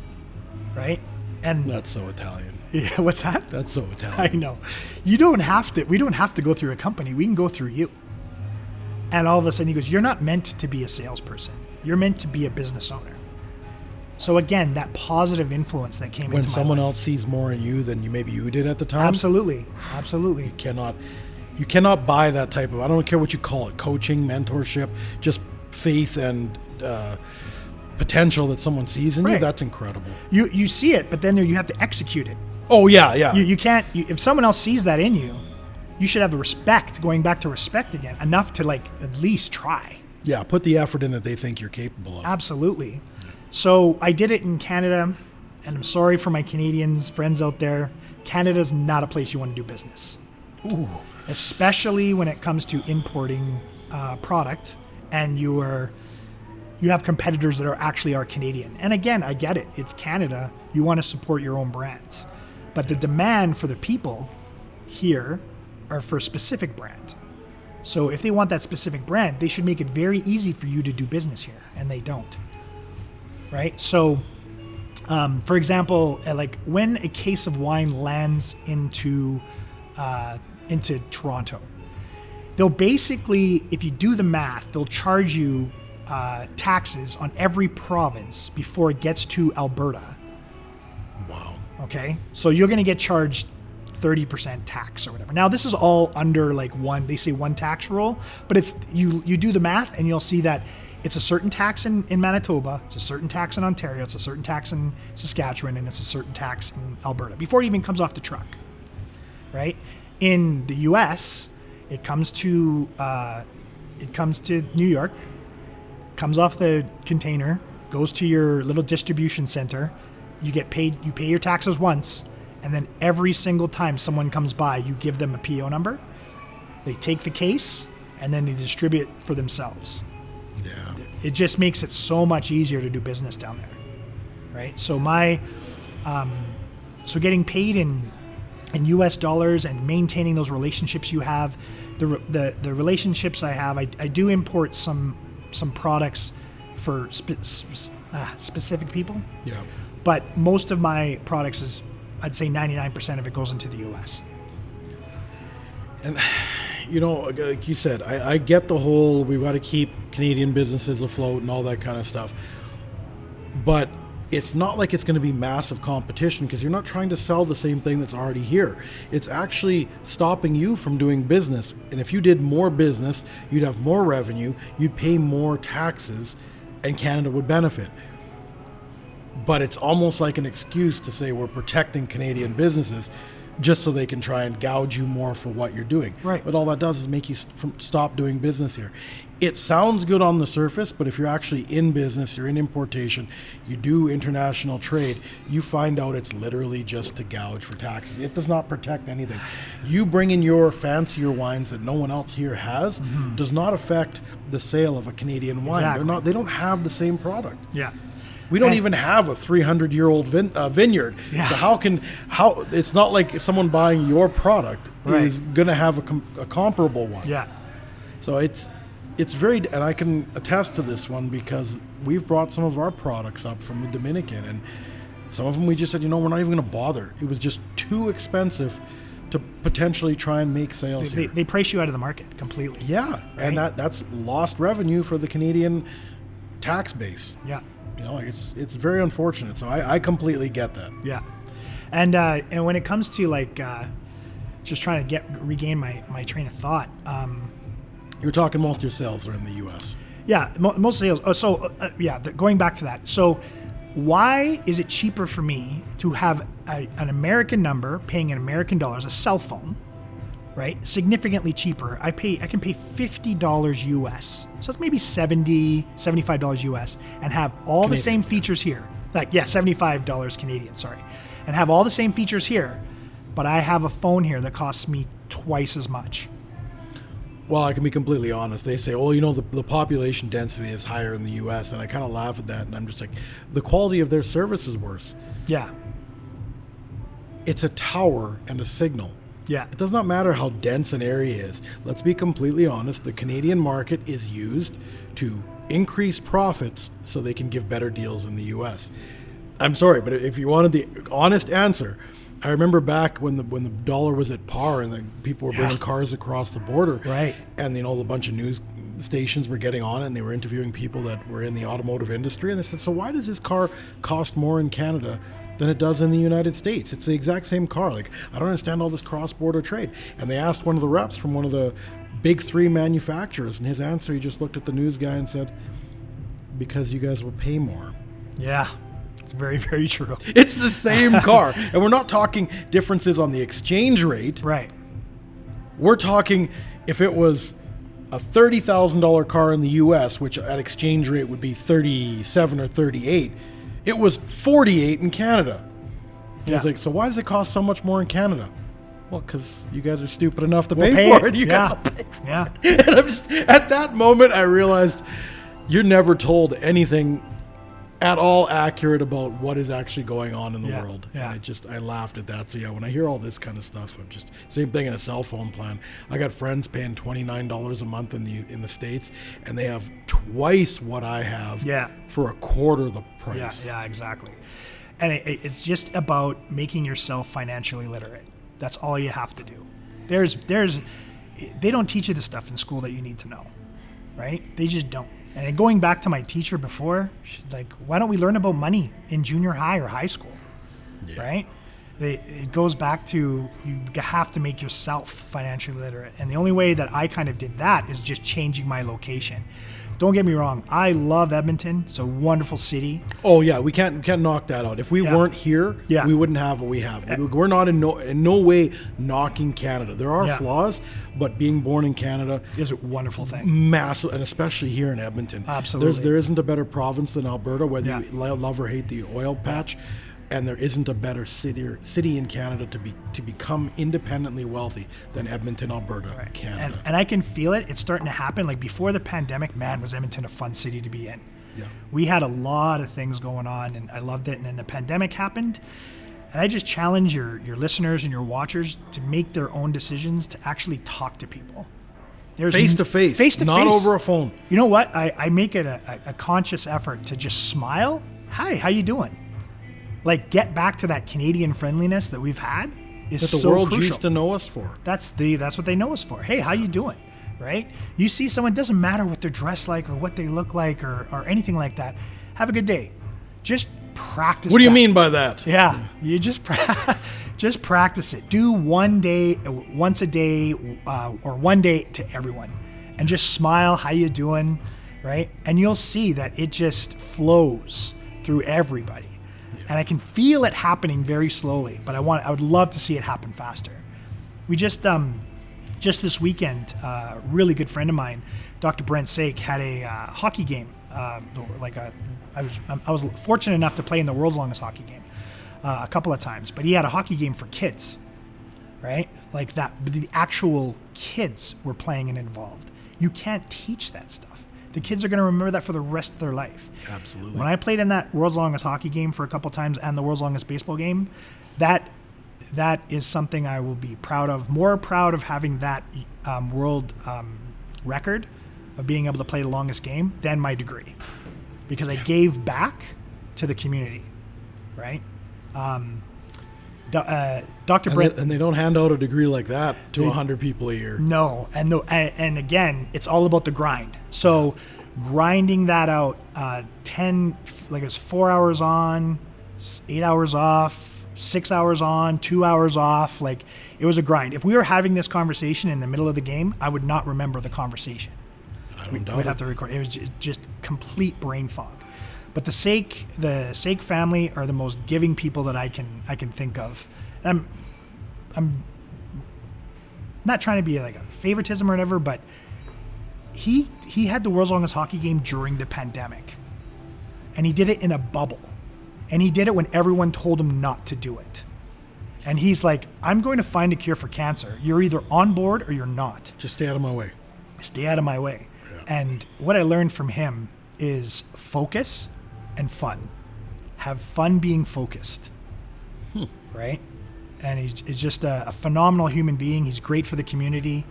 Speaker 2: right? And
Speaker 1: That's so Italian.
Speaker 2: yeah, what's that?
Speaker 1: That's so
Speaker 2: I
Speaker 1: Italian.
Speaker 2: know. We don't have to go through a company. We can go through you. And all of a sudden he goes, "You're not meant to be a salesperson. You're meant to be a business owner." So again, that positive influence that came
Speaker 1: When
Speaker 2: into my
Speaker 1: someone
Speaker 2: life.
Speaker 1: else sees more in you than maybe you did at the time.
Speaker 2: Absolutely.
Speaker 1: You cannot buy that type of, I don't care what you call it, coaching, mentorship, just faith and potential that someone sees in you.
Speaker 2: Right.
Speaker 1: That's incredible.
Speaker 2: You see it, but then you have to execute it.
Speaker 1: Oh yeah.
Speaker 2: You can't. If someone else sees that in you, you should have the respect. Going back to respect again, enough to like at least try.
Speaker 1: Yeah, put the effort in that they think you're capable of.
Speaker 2: Absolutely. So I did it in Canada, and I'm sorry for my Canadians friends out there. Canada's not a place you want to do business.
Speaker 1: Ooh.
Speaker 2: Especially when it comes to importing product, and you have competitors that are Canadian. And again, I get it. It's Canada. You want to support your own brands. But the demand for the people here are for a specific brand. So if they want that specific brand, they should make it very easy for you to do business here, and they don't. Right? So, for example, like when a case of wine lands into Toronto, they'll basically, if you do the math, they'll charge you taxes on every province before it gets to Alberta.
Speaker 1: Wow.
Speaker 2: Okay? So you're going to get charged 30% tax or whatever. Now, this is all under like they say one tax rule, but it's you do the math and you'll see that it's a certain tax in Manitoba, it's a certain tax in Ontario, it's a certain tax in Saskatchewan, and it's a certain tax in Alberta before it even comes off the truck, right? In the U.S., it comes to New York, comes off the container, goes to your little distribution center. You get paid. You pay your taxes once, and then every single time someone comes by, you give them a PO number. They take the case, and then they distribute it for themselves.
Speaker 1: Yeah.
Speaker 2: It just makes it so much easier to do business down there, right? So so getting paid in U.S. dollars and maintaining those relationships you have, the relationships I have, I do import some products for specific people.
Speaker 1: Yeah.
Speaker 2: But most of my products is, I'd say 99% of it goes into the U.S.
Speaker 1: And, you know, like you said, I get the whole, we've got to keep Canadian businesses afloat and all that kind of stuff. But it's not like it's going to be massive competition, because you're not trying to sell the same thing that's already here. It's actually stopping you from doing business. And if you did more business, you'd have more revenue, you'd pay more taxes, and Canada would benefit. But it's almost like an excuse to say we're protecting Canadian businesses just so they can try and gouge you more for what you're doing.
Speaker 2: Right.
Speaker 1: But all that does is make you stop doing business here. It sounds good on the surface, but if you're actually in business, you're in importation, you do international trade, you find out it's literally just to gouge for taxes. It does not protect anything. You bring in your fancier wines that no one else here has, does not affect the sale of a Canadian wine.
Speaker 2: Exactly.
Speaker 1: They don't have the same product.
Speaker 2: Yeah.
Speaker 1: We don't even have a 300-year-old vineyard.
Speaker 2: Yeah.
Speaker 1: So how it's not like someone buying your product
Speaker 2: Right.
Speaker 1: is going to have a comparable one.
Speaker 2: Yeah.
Speaker 1: So it's very, and I can attest to this one because we've brought some of our products up from the Dominican, and some of them we just said, we're not even going to bother. It was just too expensive to potentially try and make sales here.
Speaker 2: They price you out of the market completely.
Speaker 1: Yeah,
Speaker 2: Right.
Speaker 1: and that's lost revenue for the Canadian tax base.
Speaker 2: Yeah.
Speaker 1: It's very unfortunate. So I completely get that.
Speaker 2: Yeah. And when it comes to just trying to regain my train of thought,
Speaker 1: You're talking most of your sales are in the U.S.
Speaker 2: yeah, most sales. Going back to that. So why is it cheaper for me to have an American number paying in American dollars, a cell phone, right? Significantly cheaper. I can pay $50 US. So it's maybe $70, $75 US, and have all
Speaker 1: Canadian,
Speaker 2: the same features here. $75 Canadian, sorry. And have all the same features here, but I have a phone here that costs me twice as much.
Speaker 1: Well, I can be completely honest. They say, the population density is higher in the U.S., and I kind of laugh at that, and I'm just like, the quality of their service is worse.
Speaker 2: Yeah.
Speaker 1: It's a tower and a signal.
Speaker 2: Yeah.
Speaker 1: It does not matter how dense an area is. Let's be completely honest. The Canadian market is used to increase profits so they can give better deals in the U.S. I'm sorry, but if you wanted the honest answer, I remember back when the dollar was at par and the people were bringing cars across the border.
Speaker 2: Right.
Speaker 1: And, a bunch of news stations were getting on it, and they were interviewing people that were in the automotive industry. And they said, so why does this car cost more in Canada than it does in the United States? It's the exact same car. I don't understand all this cross-border trade. And they asked one of the reps from one of the big three manufacturers, and his answer, he just looked at the news guy and said, because you guys will pay more.
Speaker 2: Yeah. It's very, very true.
Speaker 1: It's the same car. And we're not talking differences on the exchange rate.
Speaker 2: Right.
Speaker 1: We're talking if it was a $30,000 car in the U.S., which at exchange rate would be 37 or 38, it was 48 in Canada.
Speaker 2: Yeah.
Speaker 1: It's like, so why does it cost so much more in Canada? Well, because you guys are stupid enough to
Speaker 2: We'll
Speaker 1: pay
Speaker 2: pay
Speaker 1: for it. You
Speaker 2: Yeah.
Speaker 1: guys will pay for
Speaker 2: Yeah.
Speaker 1: it. And I'm just, at that moment, I realized you're never told anything at all accurate about what is actually going on in the world.
Speaker 2: Yeah.
Speaker 1: And I laughed at that. So yeah, when I hear all this kind of stuff, I'm just, same thing in a cell phone plan. I got friends paying $29 a month in the States, and they have twice what I have for a quarter the price.
Speaker 2: Yeah, exactly. And it's just about making yourself financially literate. That's all you have to do. They don't teach you the stuff in school that you need to know, right? They just don't. And going back to my teacher before, she's like, why don't we learn about money in junior high or high school, right? It goes back to you have to make yourself financially literate. And the only way that I kind of did that is just changing my location. Don't get me wrong. I love Edmonton. It's a wonderful city.
Speaker 1: Oh yeah, we can't knock that out. If we weren't here, we wouldn't have what we have. We're not in no way knocking Canada. There are flaws, but being born in Canada
Speaker 2: is a wonderful thing.
Speaker 1: Massive, and especially here in Edmonton.
Speaker 2: Absolutely.
Speaker 1: There isn't a better province than Alberta, whether you love or hate the oil patch. And there isn't a better city in Canada to become independently wealthy than Edmonton, Alberta, Canada.
Speaker 2: And I can feel it. It's starting to happen. Like before the pandemic, man, was Edmonton a fun city to be in.
Speaker 1: Yeah.
Speaker 2: We had a lot of things going on, and I loved it. And then the pandemic happened. And I just challenge your listeners and your watchers to make their own decisions, to actually talk to people.
Speaker 1: Face to face, not over a phone.
Speaker 2: You know what? I make it a conscious effort to just smile. Hi, how you doing? Like, get back to that Canadian friendliness that we've had is
Speaker 1: that the
Speaker 2: so
Speaker 1: world
Speaker 2: crucial.
Speaker 1: used to know us for.
Speaker 2: That's what they know us for. Hey, how you doing? Right? You see someone, doesn't matter what they're dressed like or what they look like or anything like that. Have a good day. Just practice.
Speaker 1: What do you mean by that?
Speaker 2: Yeah, you just practice it. Do one day, once a day, or one day to everyone, and just smile. How you doing? Right? And you'll see that it just flows through everybody. Yeah. And I can feel it happening very slowly, but I would love to see it happen faster. We just this weekend, a really good friend of mine, Dr. Brent Saik, had a hockey game. I was fortunate enough to play in the world's longest hockey game a couple of times, but he had a hockey game for kids, right? Like that, the actual kids were playing and involved. You can't teach that stuff. The kids are going to remember that for the rest of their life.
Speaker 1: Absolutely.
Speaker 2: When I played in that world's longest hockey game for a couple of times and the world's longest baseball game, that is something I will be proud of. More proud of having that world record of being able to play the longest game than my degree, because I gave back to the community, right? Dr. Brent,
Speaker 1: and they don't hand out a degree like that to 100 people a year.
Speaker 2: No, and again, it's all about the grind. So grinding that out, 4 hours on, 8 hours off, 6 hours on, 2 hours off. Like, it was a grind. If we were having this conversation in the middle of the game, I would not remember the conversation. We'd have to record. It was just complete brain fog. But the Saik family are the most giving people that I can think of. And I'm not trying to be like a favoritism or whatever, but he had the world's longest hockey game during the pandemic, and he did it in a bubble, and he did it when everyone told him not to do it. And he's like, I'm going to find a cure for cancer. You're either on board or you're not.
Speaker 1: Just stay out of my way.
Speaker 2: Stay out of my way. Yeah. And what I learned from him is focus and fun. Have fun being focused. Right? And he's just a phenomenal human being. He's great for the community.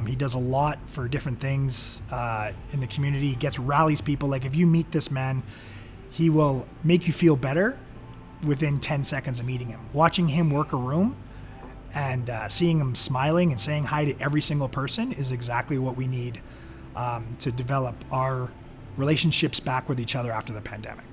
Speaker 2: He does a lot for different things in the community. He rallies people. Like, if you meet this man, he will make you feel better within 10 seconds of meeting him. Watching him work a room and seeing him smiling and saying hi to every single person is exactly what we need to develop our relationships back with each other after the pandemic.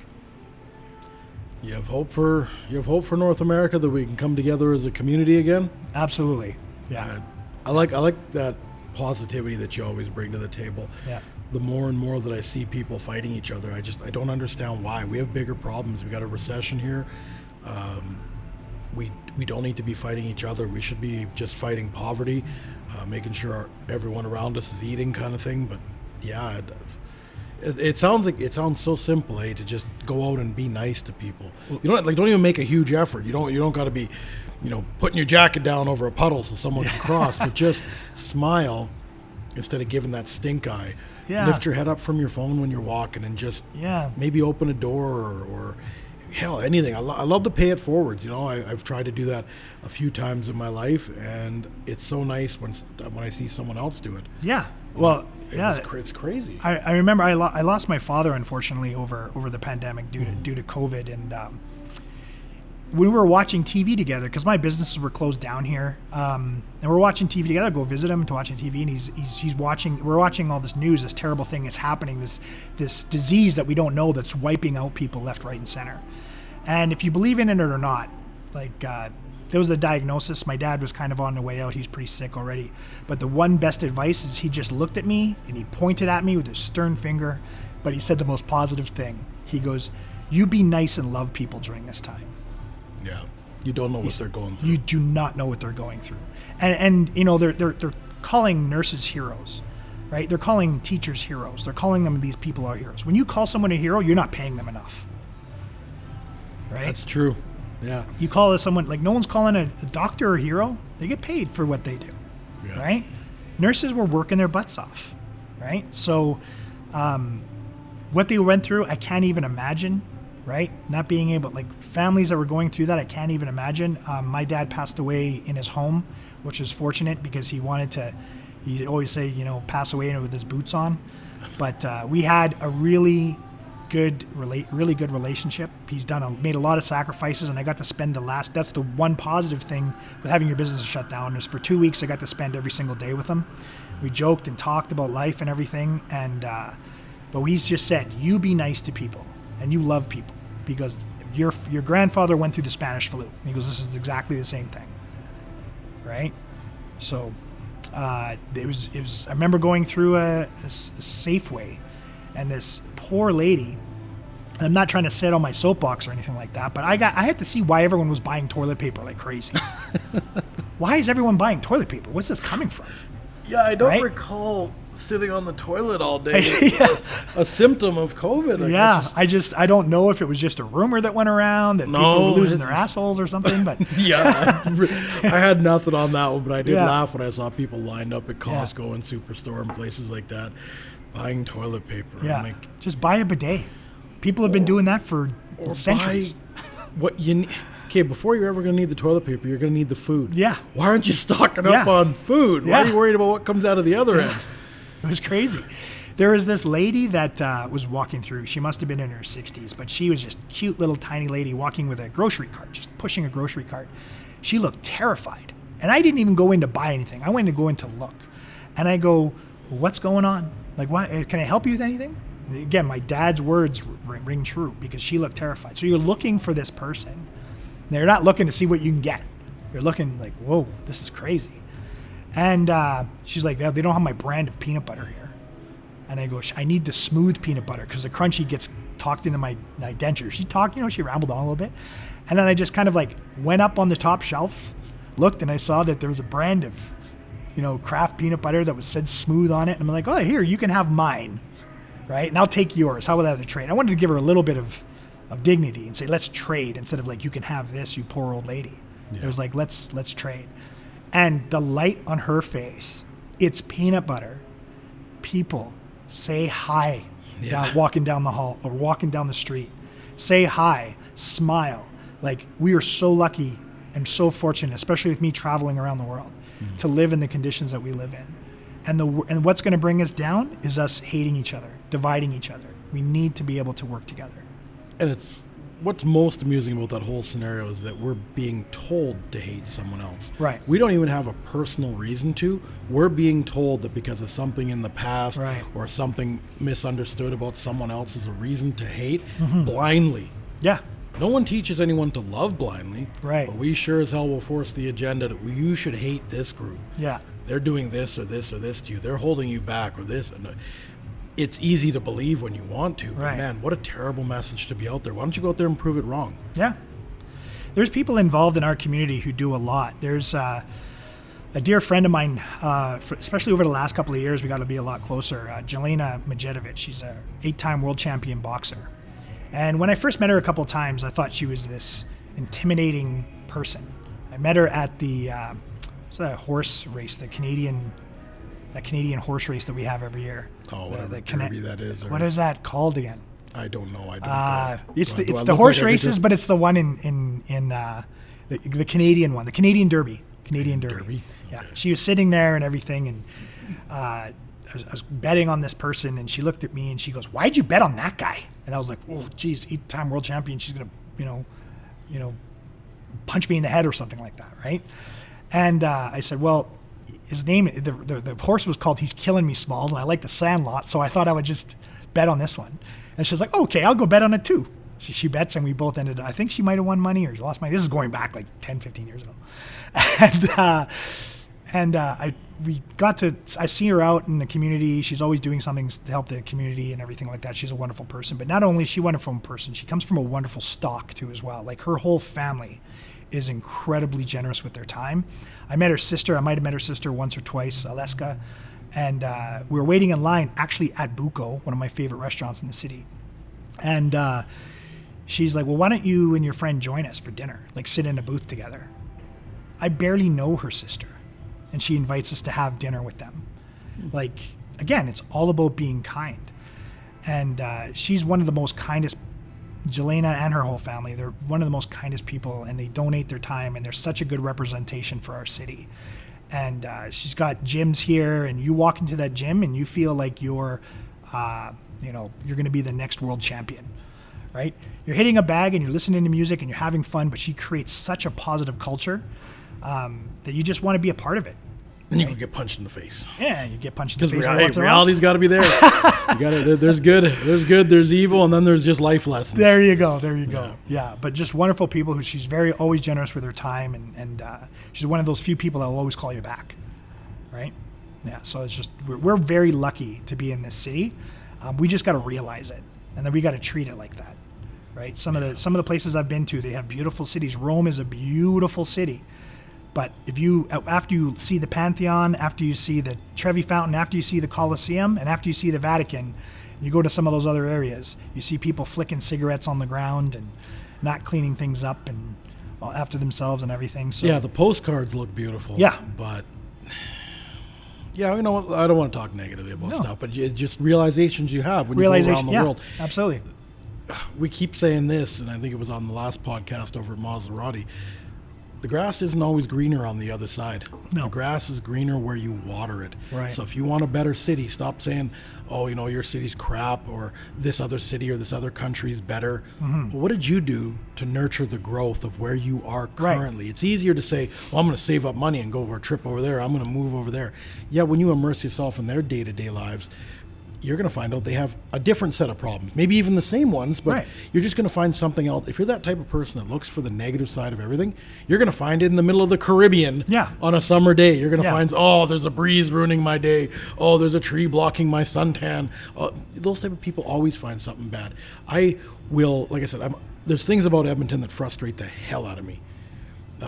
Speaker 1: You have hope for North America that we can come together as a community again?
Speaker 2: Absolutely. Yeah.
Speaker 1: I like that positivity that you always bring to the table.
Speaker 2: Yeah.
Speaker 1: The more and more that I see people fighting each other, I don't understand why. We have bigger problems. We got a recession here. We don't need to be fighting each other. We should be just fighting poverty, making sure everyone around us is eating, kind of thing. But yeah, it sounds so simple, to just go out and be nice to people. You don't even make a huge effort. You don't got to be, putting your jacket down over a puddle so someone can cross, but just smile instead of giving that stink eye.
Speaker 2: Yeah.
Speaker 1: Lift your head up from your phone when you're walking and just maybe open a door or hell, anything. I love to pay it forwards. I've tried to do that a few times in my life, and it's so nice when I see someone else do it.
Speaker 2: Yeah. Well,
Speaker 1: it's crazy.
Speaker 2: I remember I lost my father, unfortunately, over the pandemic due to COVID, and we were watching TV together because my businesses were closed down here, and we're watching TV together. I go visit him to watching TV, and he's watching. We're watching all this news. This terrible thing is happening. This disease that we don't know that's wiping out people left, right, and center. And if you believe in it or not, there was the diagnosis. My dad was kind of on the way out. He's pretty sick already. But the one best advice is he just looked at me and he pointed at me with his stern finger, but he said the most positive thing. He goes, "You be nice and love people during this time."
Speaker 1: Yeah. You don't know what they're going through.
Speaker 2: You do not know what they're going through. And they're calling nurses heroes, right? They're calling teachers heroes. They're calling them, these people are heroes. When you call someone a hero, you're not paying them enough. Right?
Speaker 1: That's true. Yeah.
Speaker 2: You call someone, like, no one's calling a doctor a hero. They get paid for what they do, right? Nurses were working their butts off, right? So what they went through, I can't even imagine, right? Not being able, families that were going through that, I can't even imagine. My dad passed away in his home, which was fortunate because he wanted to He always say, pass away with his boots on. But we had a really good relationship. He's made a lot of sacrifices, and I got to spend that's the one positive thing with having your business shut down, is for 2 weeks I got to spend every single day with him. We joked and talked about life and everything, and but he's just said, you be nice to people and you love people, because your grandfather went through the Spanish flu. And he goes, this is exactly the same thing, right? So it was. I remember going through a Safeway, and this poor lady. I'm not trying to sit on my soapbox or anything like that, but I had to see why everyone was buying toilet paper like crazy. Why is everyone buying toilet paper? What's this coming from?
Speaker 1: Yeah, I don't recall sitting on the toilet all day. a symptom of COVID.
Speaker 2: I don't know if it was just a rumor that went around that people were losing their assholes or something. But
Speaker 1: yeah, I had nothing on that one, but I did laugh when I saw people lined up at Costco and Superstore and places like that buying toilet paper.
Speaker 2: Yeah, just buy a bidet. People have been doing that for centuries.
Speaker 1: What you need. Okay, before you're ever going to need the toilet paper, you're going to need the food.
Speaker 2: Yeah.
Speaker 1: Why aren't you stocking up on food? Why are you worried about what comes out of the other end?
Speaker 2: It was crazy. There was this lady that was walking through. She must have been in her 60s, but she was just a cute little tiny lady walking with a grocery cart, just pushing a grocery cart. She looked terrified. And I didn't even go in to buy anything. I went to go in to look. And I go, what's going on? Like, what? Can I help you with anything? Again, my dad's words ring true, because she looked terrified. So you're looking for this person. They're not looking to see what you can get. You're looking like, whoa, this is crazy. And she's like, they don't have my brand of peanut butter here. And I go, I need the smooth peanut butter, because the crunchy gets talked into my denture. She talked, she rambled on a little bit. And then I just kind of like went up on the top shelf, looked, and I saw that there was a brand of, craft peanut butter that said smooth on it. And I'm like, oh, here, you can have mine, right? And I'll take yours. How about that, a trade? I wanted to give her a little bit of dignity and say, let's trade, instead of like, you can have this, you poor old lady. It was like, let's trade. And the light on her face, it's peanut butter. People say hi, walking down the hall or walking down the street. Say hi, smile. Like, we are so lucky and so fortunate, especially with me traveling around the world, to live in the conditions that we live in. And what's going to bring us down is us hating each other, dividing each other. We need to be able to work together.
Speaker 1: And what's most amusing about that whole scenario is that we're being told to hate someone else.
Speaker 2: Right.
Speaker 1: We don't even have a personal reason to. We're being told that because of something in the past or something misunderstood about someone else is a reason to hate blindly.
Speaker 2: Yeah.
Speaker 1: No one teaches anyone to love blindly.
Speaker 2: Right.
Speaker 1: But we sure as hell will force the agenda that you should hate this group.
Speaker 2: Yeah.
Speaker 1: They're doing this or this or this to you. They're holding you back or this. And it's easy to believe when you want to, but man, what a terrible message to be out there. Why don't you go out there and prove it wrong?
Speaker 2: Yeah. There's people involved in our community who do a lot. There's a dear friend of mine, especially over the last couple of years, we got to be a lot closer. Jelena Mrdjenovich, she's an 8-time world champion boxer. And when I first met her a couple of times, I thought she was this intimidating person. I met her at the horse race, that Canadian horse race that we have every year.
Speaker 1: Oh, whatever derby that is.
Speaker 2: What is that called again?
Speaker 1: I don't know.
Speaker 2: It's the horse races, but it's the one in the Canadian one, the Canadian Derby. Canadian Derby. Yeah. Okay. She was sitting there and everything, and I was betting on this person, and she looked at me and she goes, "Why'd you bet on that guy?" And I was like, "Oh, geez, 8-time world champion. She's gonna, punch me in the head or something like that, right?" And I said, "Well, his name, the horse was called He's Killing Me Smalls, and I like the Sandlot, so I thought I would just bet on this one." And she's like, "Okay, I'll go bet on it too." She bets, and we both ended up, I think she might have won money or lost money. This is going back like 10, 15 years ago. I see her out in the community. She's always doing something to help the community and everything like that. She's a wonderful person, but not only is she a wonderful person, she comes from a wonderful stock too as well. Like, her whole family is incredibly generous with their time. I met her sister. I might have met her sister once or twice, Aleska. And we were waiting in line actually at Buko, one of my favorite restaurants in the city. And she's like, "Well, why don't you and your friend join us for dinner? Like, sit in a booth together." I barely know her sister, and she invites us to have dinner with them. Like, again, it's all about being kind. And she's one of the most kindest, Jelena and her whole family, they're one of the most kindest people, and they donate their time, and they're such a good representation for our city. And she's got gyms here, and you walk into that gym and you feel like you're going to be the next world champion, right? You're hitting a bag and you're listening to music and you're having fun, but she creates such a positive culture that you just want to be a part of it.
Speaker 1: And you can get punched in the face.
Speaker 2: Yeah, you get punched in the face.
Speaker 1: Because reality's got to be there. There's good, there's evil, and then there's just life lessons.
Speaker 2: There you go. Yeah, but just wonderful people who she's always generous with her time, and she's one of those few people that will always call you back, right? Yeah, so it's just, we're very lucky to be in this city. We just got to realize it, and then we got to treat it like that, right? Some of the places I've been to, they have beautiful cities. Rome is a beautiful city. But after you see the Pantheon, after you see the Trevi Fountain, after you see the Colosseum, and after you see the Vatican, you go to some of those other areas, you see people flicking cigarettes on the ground and not cleaning things up and after themselves and everything. So
Speaker 1: yeah, the postcards look beautiful.
Speaker 2: Yeah.
Speaker 1: But yeah, you know what? I don't want to talk negatively about stuff, but just realizations you have when you go around the world.
Speaker 2: Absolutely.
Speaker 1: We keep saying this, and I think it was on the last podcast over at Maserati. The grass isn't always greener on the other side.
Speaker 2: No.
Speaker 1: The grass is greener where you water it.
Speaker 2: Right.
Speaker 1: So if you want a better city, stop saying, oh, your city's crap, or this other city or this other country's better. Mm-hmm. Well, what did you do to nurture the growth of where you are currently? Right. It's easier to say, well, I'm going to save up money and go for a trip over there. I'm going to move over there. Yeah, when you immerse yourself in their day-to-day lives, you're going to find out they have a different set of problems, maybe even the same ones, but you're just going to find something else. If you're that type of person that looks for the negative side of everything, you're going to find it in the middle of the Caribbean on a summer day. You're going to find, oh, there's a breeze ruining my day. Oh, there's a tree blocking my suntan. Those type of people always find something bad. Like I said, there's things about Edmonton that frustrate the hell out of me.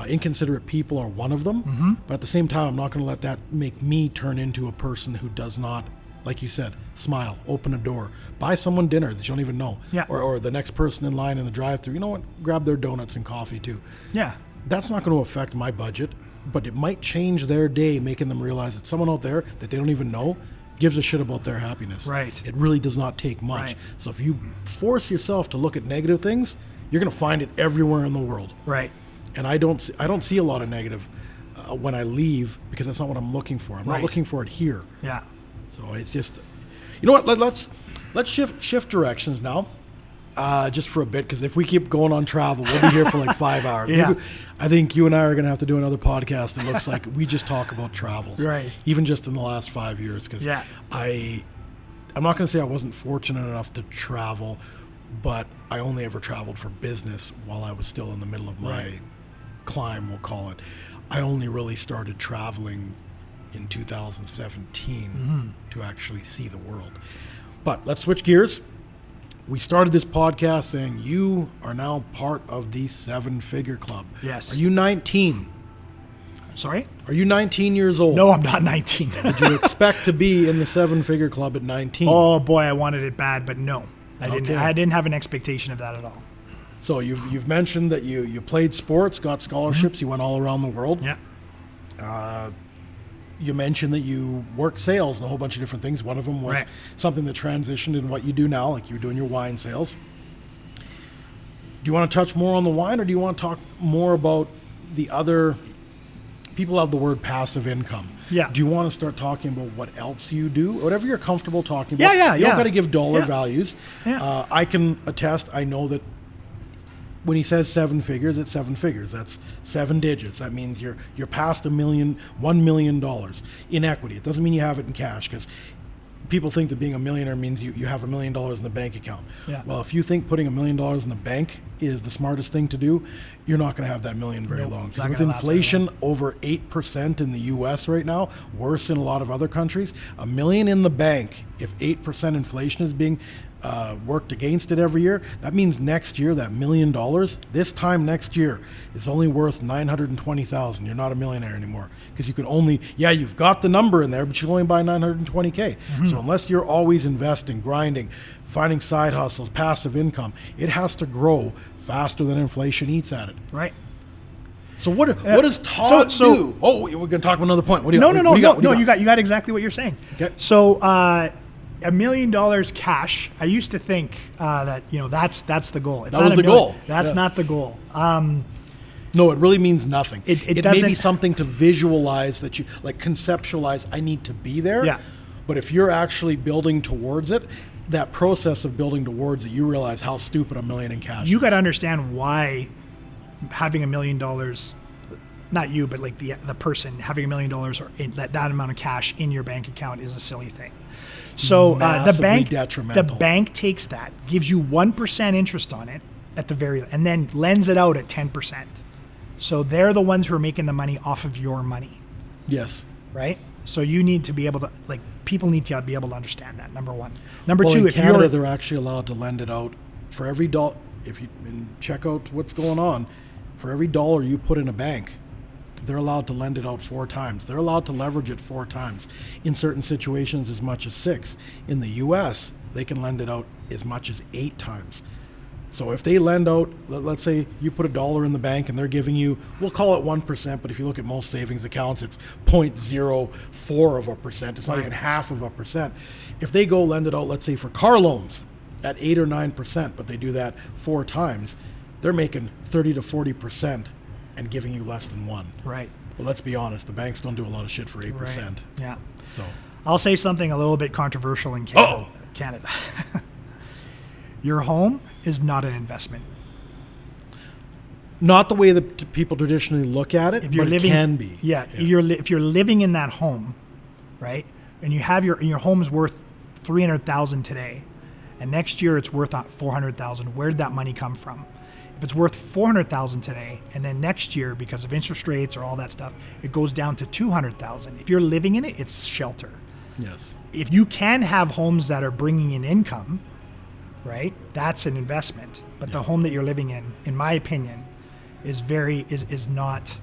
Speaker 1: Inconsiderate people are one of them, but at the same time, I'm not going to let that make me turn into a person who does not, like you said, smile, open a door, buy someone dinner that you don't even know, or the next person in line in the drive-thru. You know what? Grab their donuts and coffee too. Yeah, that's not going to affect my budget, but it might change their day, making them realize that someone out there that they don't even know gives a shit about their happiness. Right. It really does not take much. Right. So if you force yourself to look at negative things, you're going to find it everywhere in the world. Right. And I don't see a lot of negative when I leave, because that's not what I'm looking for. I'm not looking for it here. Yeah. So it's just, you know what? Let's shift directions now, just for a bit, because if we keep going on travel, we'll be here for like 5 hours. Yeah. I think you and I are going to have to do another podcast that looks like we just talk about travels, right? Even just in the last 5 years, because I'm not going to say I wasn't fortunate enough to travel, but I only ever traveled for business while I was still in the middle of my climb, we'll call it. I only really started traveling in 2017 to actually see the world. But let's switch gears. We started this podcast saying you are now part of the 7-Figure Club. Yes. Are you 19? Sorry? Are you 19 years old?
Speaker 2: No, I'm not 19.
Speaker 1: Did you expect to be in the 7-Figure Club at 19?
Speaker 2: Oh boy, I wanted it bad, but no. I didn't have an expectation of that at all.
Speaker 1: So you've mentioned that you played sports, got scholarships, you went all around the world. Yeah. You mentioned that you worked sales and a whole bunch of different things. One of them was something that transitioned in what you do now, like you're doing your wine sales. Do you want to touch more on the wine, or do you want to talk more about the other people have the word passive income? Yeah. Do you want to start talking about what else you do? Whatever you're comfortable talking about. You don't got to give dollar values. Yeah. I can attest, I know that when he says 7 figures, it's 7 figures. That's 7 digits. That means you're past $1 million in equity. It doesn't mean you have it in cash, because people think that being a millionaire means you have $1 million in the bank account. Yeah. Well, if you think putting $1 million in the bank is the smartest thing to do, you're not going to have that million very long. So with inflation over 8% in the U.S. right now, worse in a lot of other countries, $1 million in the bank, if 8% inflation is being worked against it every year, that means next year that $1 million, this time next year, is only worth $920,000. You're not a millionaire anymore, because you can only, you've got the number in there, but you can only buy $920K. So unless you're always investing, grinding, finding side hustles, passive income, it has to grow faster than inflation eats at it. Right. So what does Todd do? Oh, we're going to talk about another point. What do you got?
Speaker 2: You got exactly what you're saying. Okay. So $1 million cash. I used to think that that's the goal.
Speaker 1: That was the goal.
Speaker 2: That's not the goal.
Speaker 1: No, it really means nothing.
Speaker 2: It
Speaker 1: may be
Speaker 2: doesn't-
Speaker 1: something to visualize, that you like conceptualize, I need to be there.
Speaker 2: Yeah.
Speaker 1: But if you're actually building towards it, that process of building towards it, you realize how stupid $1 million in cash
Speaker 2: You
Speaker 1: is.
Speaker 2: got to understand why having $1 million, not you, but like the person having $1 million or that amount of cash in your bank account is a silly thing. So the
Speaker 1: Massively detrimental.
Speaker 2: bank takes that, gives you 1% interest on it at the very, and then lends it out at 10%. So they're the ones who are making the money off of your money,
Speaker 1: Yes.
Speaker 2: right? So you need to be able to, like, people need to be able to understand that, number one. Number
Speaker 1: Well,
Speaker 2: two,
Speaker 1: in
Speaker 2: if
Speaker 1: Canada,
Speaker 2: you're,
Speaker 1: they're actually allowed to lend it out for every dollar. If you check out what's going on, for every dollar you put in a bank, they're allowed to lend it out 4 times. They're allowed to leverage it 4 times. In certain situations, as much as 6. In the U.S., they can lend it out as much as 8 times. So if they lend out, let's say you put $1 in the bank and they're giving you, we'll call it 1%, but if you look at most savings accounts, it's 0.04%. It's not even half of a percent. If they go lend it out, let's say for car loans at 8 or 9%, but they do that 4 times, they're making 30 to 40% and giving you less than 1.
Speaker 2: right,
Speaker 1: Well, let's be honest, the banks don't do a lot of shit for 8%.
Speaker 2: right, yeah.
Speaker 1: So
Speaker 2: I'll say something a little bit controversial in Canada.
Speaker 1: Uh-oh.
Speaker 2: Canada. Your home is not an investment.
Speaker 1: not the way that people traditionally look at it,
Speaker 2: If you're
Speaker 1: but
Speaker 2: living,
Speaker 1: it can be.
Speaker 2: Yeah, if you're living in that home, right, and you have your home is worth $300,000 today, and next year it's worth $400,000. Where did that money come from? If it's worth $400,000 today, and then next year, because of interest rates or all that stuff, it goes down to $200,000. If you're living in it, it's shelter.
Speaker 1: Yes.
Speaker 2: If you can have homes that are bringing in income, right, that's an investment. But the home that you're living in my opinion, is not.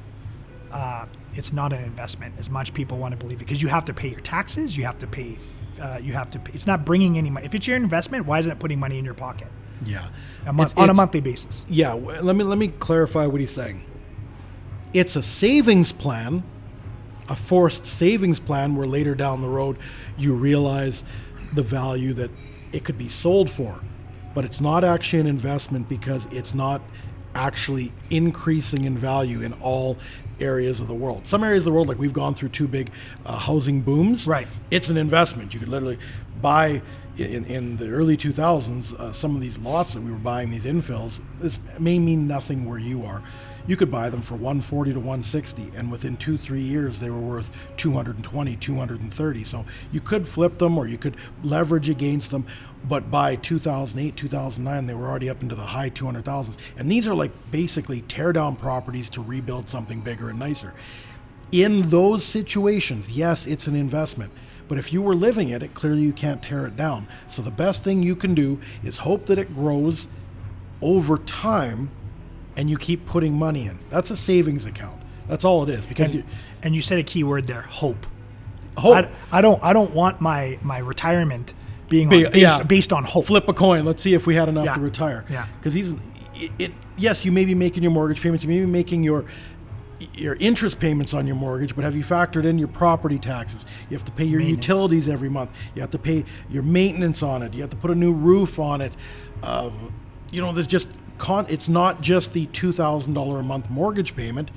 Speaker 2: It's not an investment as much people want to believe it, because you have to pay your taxes. You have to pay. It's not bringing any money. If it's your investment, why isn't it putting money in your pocket?
Speaker 1: Yeah.
Speaker 2: On a monthly basis.
Speaker 1: Yeah. Let me clarify what he's saying. It's a savings plan, a forced savings plan, where later down the road you realize the value that it could be sold for, but it's not actually an investment because it's not actually increasing in value in all areas of the world. Some areas of the world, like we've gone through 2 big housing booms.
Speaker 2: Right.
Speaker 1: It's an investment. You could literally buy in the early 2000s, some of these lots that we were buying, these infills, this may mean nothing where you are. You could buy them for 140 to 160, and within 2-3 years they were worth 220, 230. So you could flip them or you could leverage against them, but by 2008, 2009 they were already up into the high 200,000s. And these are like basically tear down properties to rebuild something bigger and nicer. In those situations, yes, it's an investment. But if you were living it, clearly you can't tear it down. So the best thing you can do is hope that it grows over time and you keep putting money in. That's a savings account. That's all it is. Because
Speaker 2: And you said a key word there, hope.
Speaker 1: hope.
Speaker 2: I don't want my retirement being based on hope.
Speaker 1: Flip a coin. Let's see if we had enough
Speaker 2: Yeah.
Speaker 1: to retire.
Speaker 2: Yeah.
Speaker 1: Because yes, you may be making your mortgage payments. You may be making your interest payments on your mortgage, but have you factored in your property taxes? You have to pay your utilities every month. You have to pay your maintenance on it. You have to put a new roof on it. There's just it's not just the $2,000 a month mortgage payment.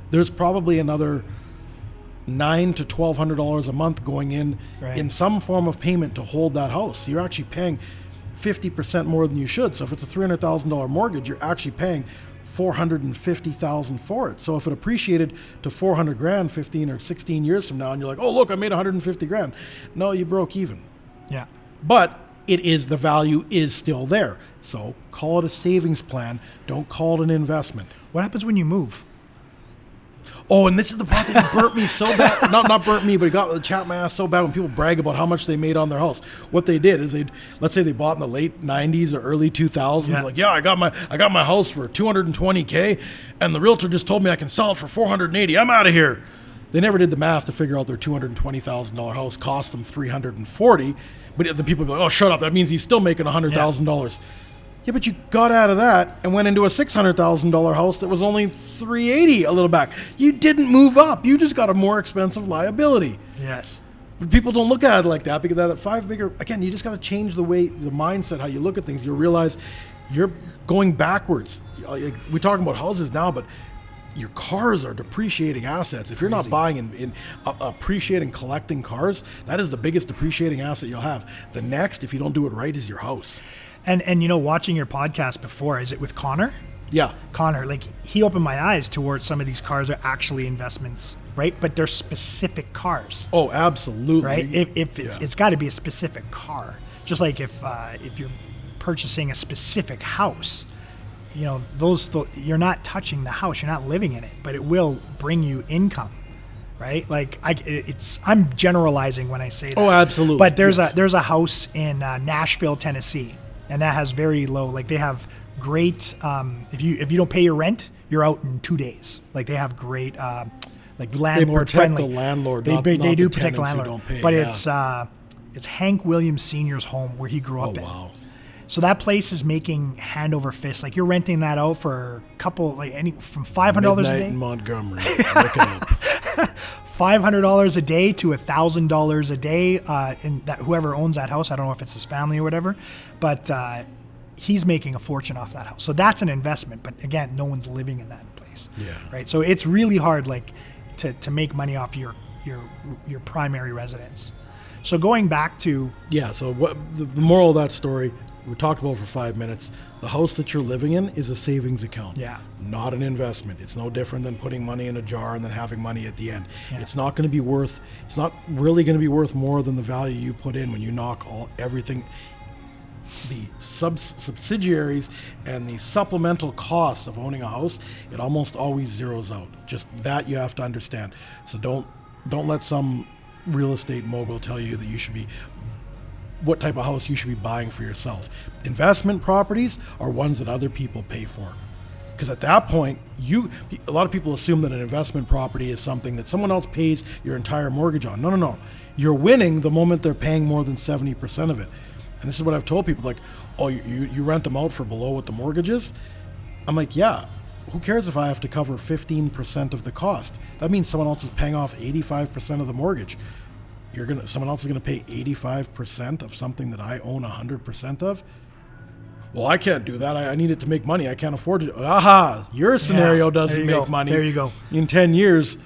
Speaker 1: There's probably another $900 to $1,200 a month going in some form of payment to hold that house. So you're actually paying 50% more than you should. So if it's a $300,000 mortgage, you're actually paying $450,000 for it. So if it appreciated to $400,000 15 or 16 years from now, and you're like, oh look, I made $150,000. No, you broke even.
Speaker 2: Yeah.
Speaker 1: But the value is still there. So call it a savings plan. Don't call it an investment.
Speaker 2: What happens when you move?
Speaker 1: Oh, and this is the part that burnt me so bad. Not burnt me, but it got chapped my ass so bad when people brag about how much they made on their house. What they did is let's say they bought in the late 90s or early 2000s.
Speaker 2: Yeah.
Speaker 1: Like, yeah, I got my house for $220K, and the realtor just told me I can sell it for $480. I'm out of here. They never did the math to figure out their $220,000 house cost them $340. But the people be like, oh, shut up. That means he's still making $100,000. Yeah, but you got out of that and went into a $600,000 house that was only $380 a little back. You didn't move up. You just got a more expensive liability.
Speaker 2: Yes.
Speaker 1: But people don't look at it like that, because that 5 bigger, again, you just got to change the mindset, how you look at things. You'll realize you're going backwards. We're talking about houses now, but your cars are depreciating assets. If you're not buying and appreciating, collecting cars, that is the biggest depreciating asset you'll have. The next, if you don't do it right, is your house.
Speaker 2: And watching your podcast before, is it with Connor?
Speaker 1: Yeah.
Speaker 2: Connor, like, he opened my eyes towards some of these cars are actually investments, right? But they're specific cars.
Speaker 1: Oh, absolutely.
Speaker 2: Right? If it's got to be a specific car. Just like if you're purchasing a specific house, you're not touching the house, you're not living in it, but it will bring you income, right? Like I'm generalizing when I say that.
Speaker 1: Oh, absolutely.
Speaker 2: But there's a house in Nashville, Tennessee, and that has very low. Like they have great. If you don't pay your rent, you're out in 2 days. Like they have great. Like landlord friendly.
Speaker 1: They protect the landlord.
Speaker 2: They do protect the landlord.
Speaker 1: Don't pay,
Speaker 2: but it's Hank Williams Sr.'s home where he grew up in.
Speaker 1: Oh wow.
Speaker 2: So that place is making hand over fist. Like you're renting that out for a couple, like from $500 a day.
Speaker 1: In Montgomery. Look it up.
Speaker 2: $500 a day to $1,000 a day. In that, whoever owns that house, I don't know if it's his family or whatever, but he's making a fortune off that house. So that's an investment. But again, no one's living in that place.
Speaker 1: Yeah.
Speaker 2: Right. So it's really hard, like to make money off your primary residence. So going back to
Speaker 1: So what the moral of that story? We talked about for 5 minutes. The house that you're living in is a savings account.
Speaker 2: Yeah.
Speaker 1: Not an investment. It's no different than putting money in a jar and then having money at the end.
Speaker 2: Yeah.
Speaker 1: It's not really going to be worth more than the value you put in when you knock everything, the subsidiaries and the supplemental costs of owning a house. It almost always zeroes out. Just that you have to understand. So don't let some real estate mogul tell you that you should be what type of house you should be buying for yourself. Investment properties are ones that other people pay for. Because at that point, a lot of people assume that an investment property is something that someone else pays your entire mortgage on. No. You're winning the moment they're paying more than 70% of it. And this is what I've told people, like, oh, you rent them out for below what the mortgage is? I'm like, yeah, who cares if I have to cover 15% of the cost? That means someone else is paying off 85% of the mortgage. Someone else is gonna pay 85% of something that I own 100% of. Well, I can't do that. I need it to make money. I can't afford it. Aha! Your scenario doesn't make money.
Speaker 2: There you go.
Speaker 1: In 10 years,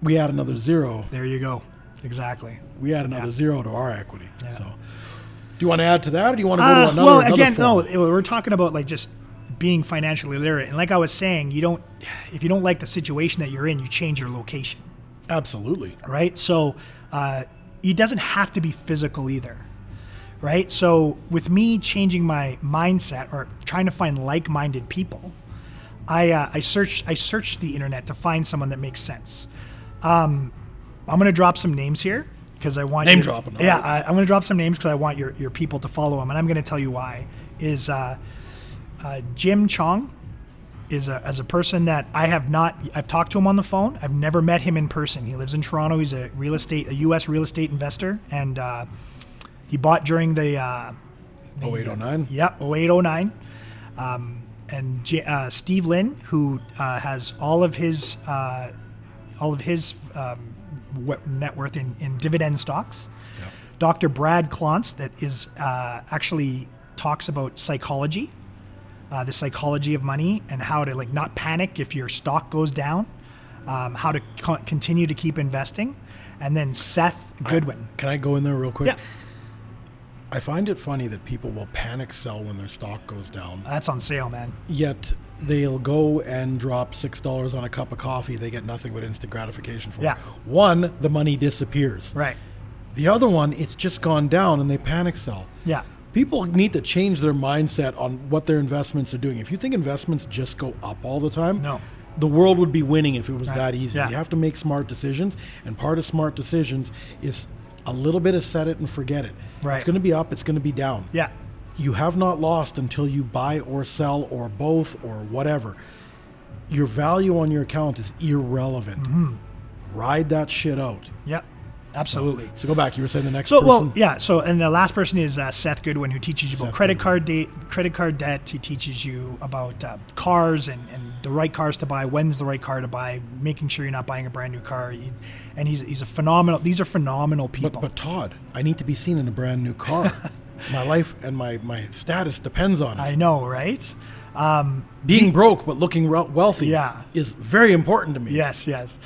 Speaker 1: we add another zero.
Speaker 2: There you go. Exactly.
Speaker 1: We add another zero to our equity. Yeah. So, do you want to add to that, or do you want to go to another?
Speaker 2: Well, again,
Speaker 1: form?
Speaker 2: no. We're talking about like just being financially literate, and like I was saying, if you don't like the situation that you're in, you change your location.
Speaker 1: Absolutely.
Speaker 2: Right. So. It doesn't have to be physical either, right? So with me changing my mindset or trying to find like-minded people, I searched the internet to find someone that makes sense. I'm going to drop some names here because I want
Speaker 1: dropping.
Speaker 2: Yeah, I'm going to drop some names because I want your people to follow them, and I'm going to tell you why. Is Jim Chong is a person that I've talked to him on the phone. I've never met him in person. He lives in Toronto. He's a U.S. real estate investor, and he bought during the
Speaker 1: 0809.
Speaker 2: Yep, 0809. And Steve Lin, who has all of his net worth in dividend stocks. Yep. Dr. Brad Klontz, that is actually talks about psychology. The psychology of money and how to not panic if your stock goes down, how to continue to keep investing, and then Seth Godwin.
Speaker 1: Can I go in there real quick?
Speaker 2: Yeah.
Speaker 1: I find it funny that people will panic sell when their stock goes down.
Speaker 2: That's on sale, man.
Speaker 1: Yet they'll go and drop $6 on a cup of coffee. They get nothing but instant gratification for it. One, the money disappears.
Speaker 2: Right.
Speaker 1: The other one, it's just gone down and they panic sell.
Speaker 2: Yeah.
Speaker 1: People need to change their mindset on what their investments are doing. If you think investments just go up all the time,
Speaker 2: no,
Speaker 1: the world would be winning if it was that easy.
Speaker 2: Yeah.
Speaker 1: You have to make smart decisions, and part of smart decisions is a little bit of set it and forget it.
Speaker 2: Right.
Speaker 1: It's going to be up, it's going to be down.
Speaker 2: Yeah.
Speaker 1: You have not lost until you buy or sell or both or whatever. Your value on your account is irrelevant.
Speaker 2: Mm-hmm.
Speaker 1: Ride that shit out.
Speaker 2: Yep. Absolutely.
Speaker 1: So go back. You were saying the next person?
Speaker 2: And the last person is Seth Godwin, who teaches you about credit card debt. He teaches you about cars and the right cars to buy, when's the right car to buy, making sure you're not buying a brand new car. And he's a phenomenal. These are phenomenal people.
Speaker 1: But Todd, I need to be seen in a brand new car. My life and my status depends on it.
Speaker 2: I know, right?
Speaker 1: Being broke but looking wealthy is very important to me.
Speaker 2: Yes.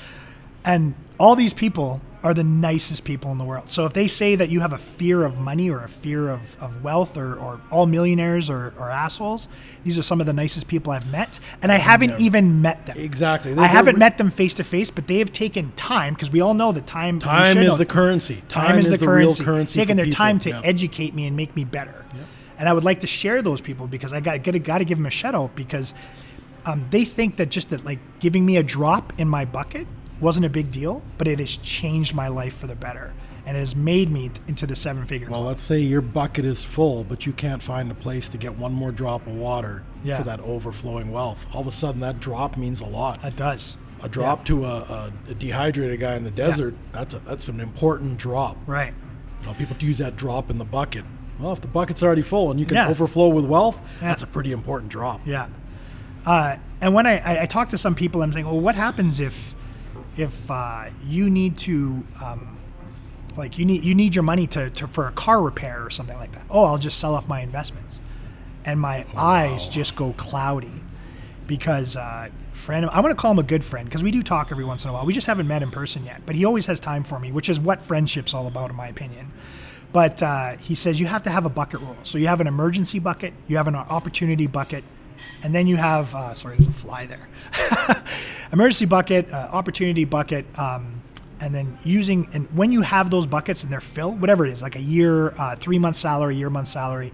Speaker 2: And all these people are the nicest people in the world. So if they say that you have a fear of money or a fear of wealth or all millionaires or assholes, these are some of the nicest people I've met. And I haven't even met them.
Speaker 1: Exactly.
Speaker 2: I haven't met them face to face, but they have taken time, because we all know that time
Speaker 1: is the currency.
Speaker 2: Time is the real currency. Taking their
Speaker 1: people.
Speaker 2: time to educate me and make me better. Yep. And I would like to share those people, because I got to give them a shout out, because they think that just that, like, giving me a drop in my bucket wasn't a big deal, but it has changed my life for the better and has made me into the seven-figure club.
Speaker 1: Well, let's say your bucket is full, but you can't find a place to get one more drop of water for that overflowing wealth. All of a sudden, that drop means a lot.
Speaker 2: It does.
Speaker 1: A drop to a dehydrated guy in the desert, that's an important drop.
Speaker 2: Right.
Speaker 1: People use that drop in the bucket. Well, if the bucket's already full and you can overflow with wealth, that's a pretty important drop.
Speaker 2: Yeah. And when I talk to some people, I'm saying, well, what happens if you need to, you need your money to for a car repair or something like that? Oh, I'll just sell off my investments. And my eyes just go cloudy, because friend, I'm going to call him a good friend, because we do talk every once in a while. We just haven't met in person yet, but he always has time for me, which is what friendship's all about, in my opinion. But he says you have to have a bucket rule. So you have an emergency bucket, you have an opportunity bucket, and then you have, sorry, there's a fly there. Emergency bucket, opportunity bucket, and then and when you have those buckets and they're filled, whatever it is, like a year, 3-month salary, year-month salary,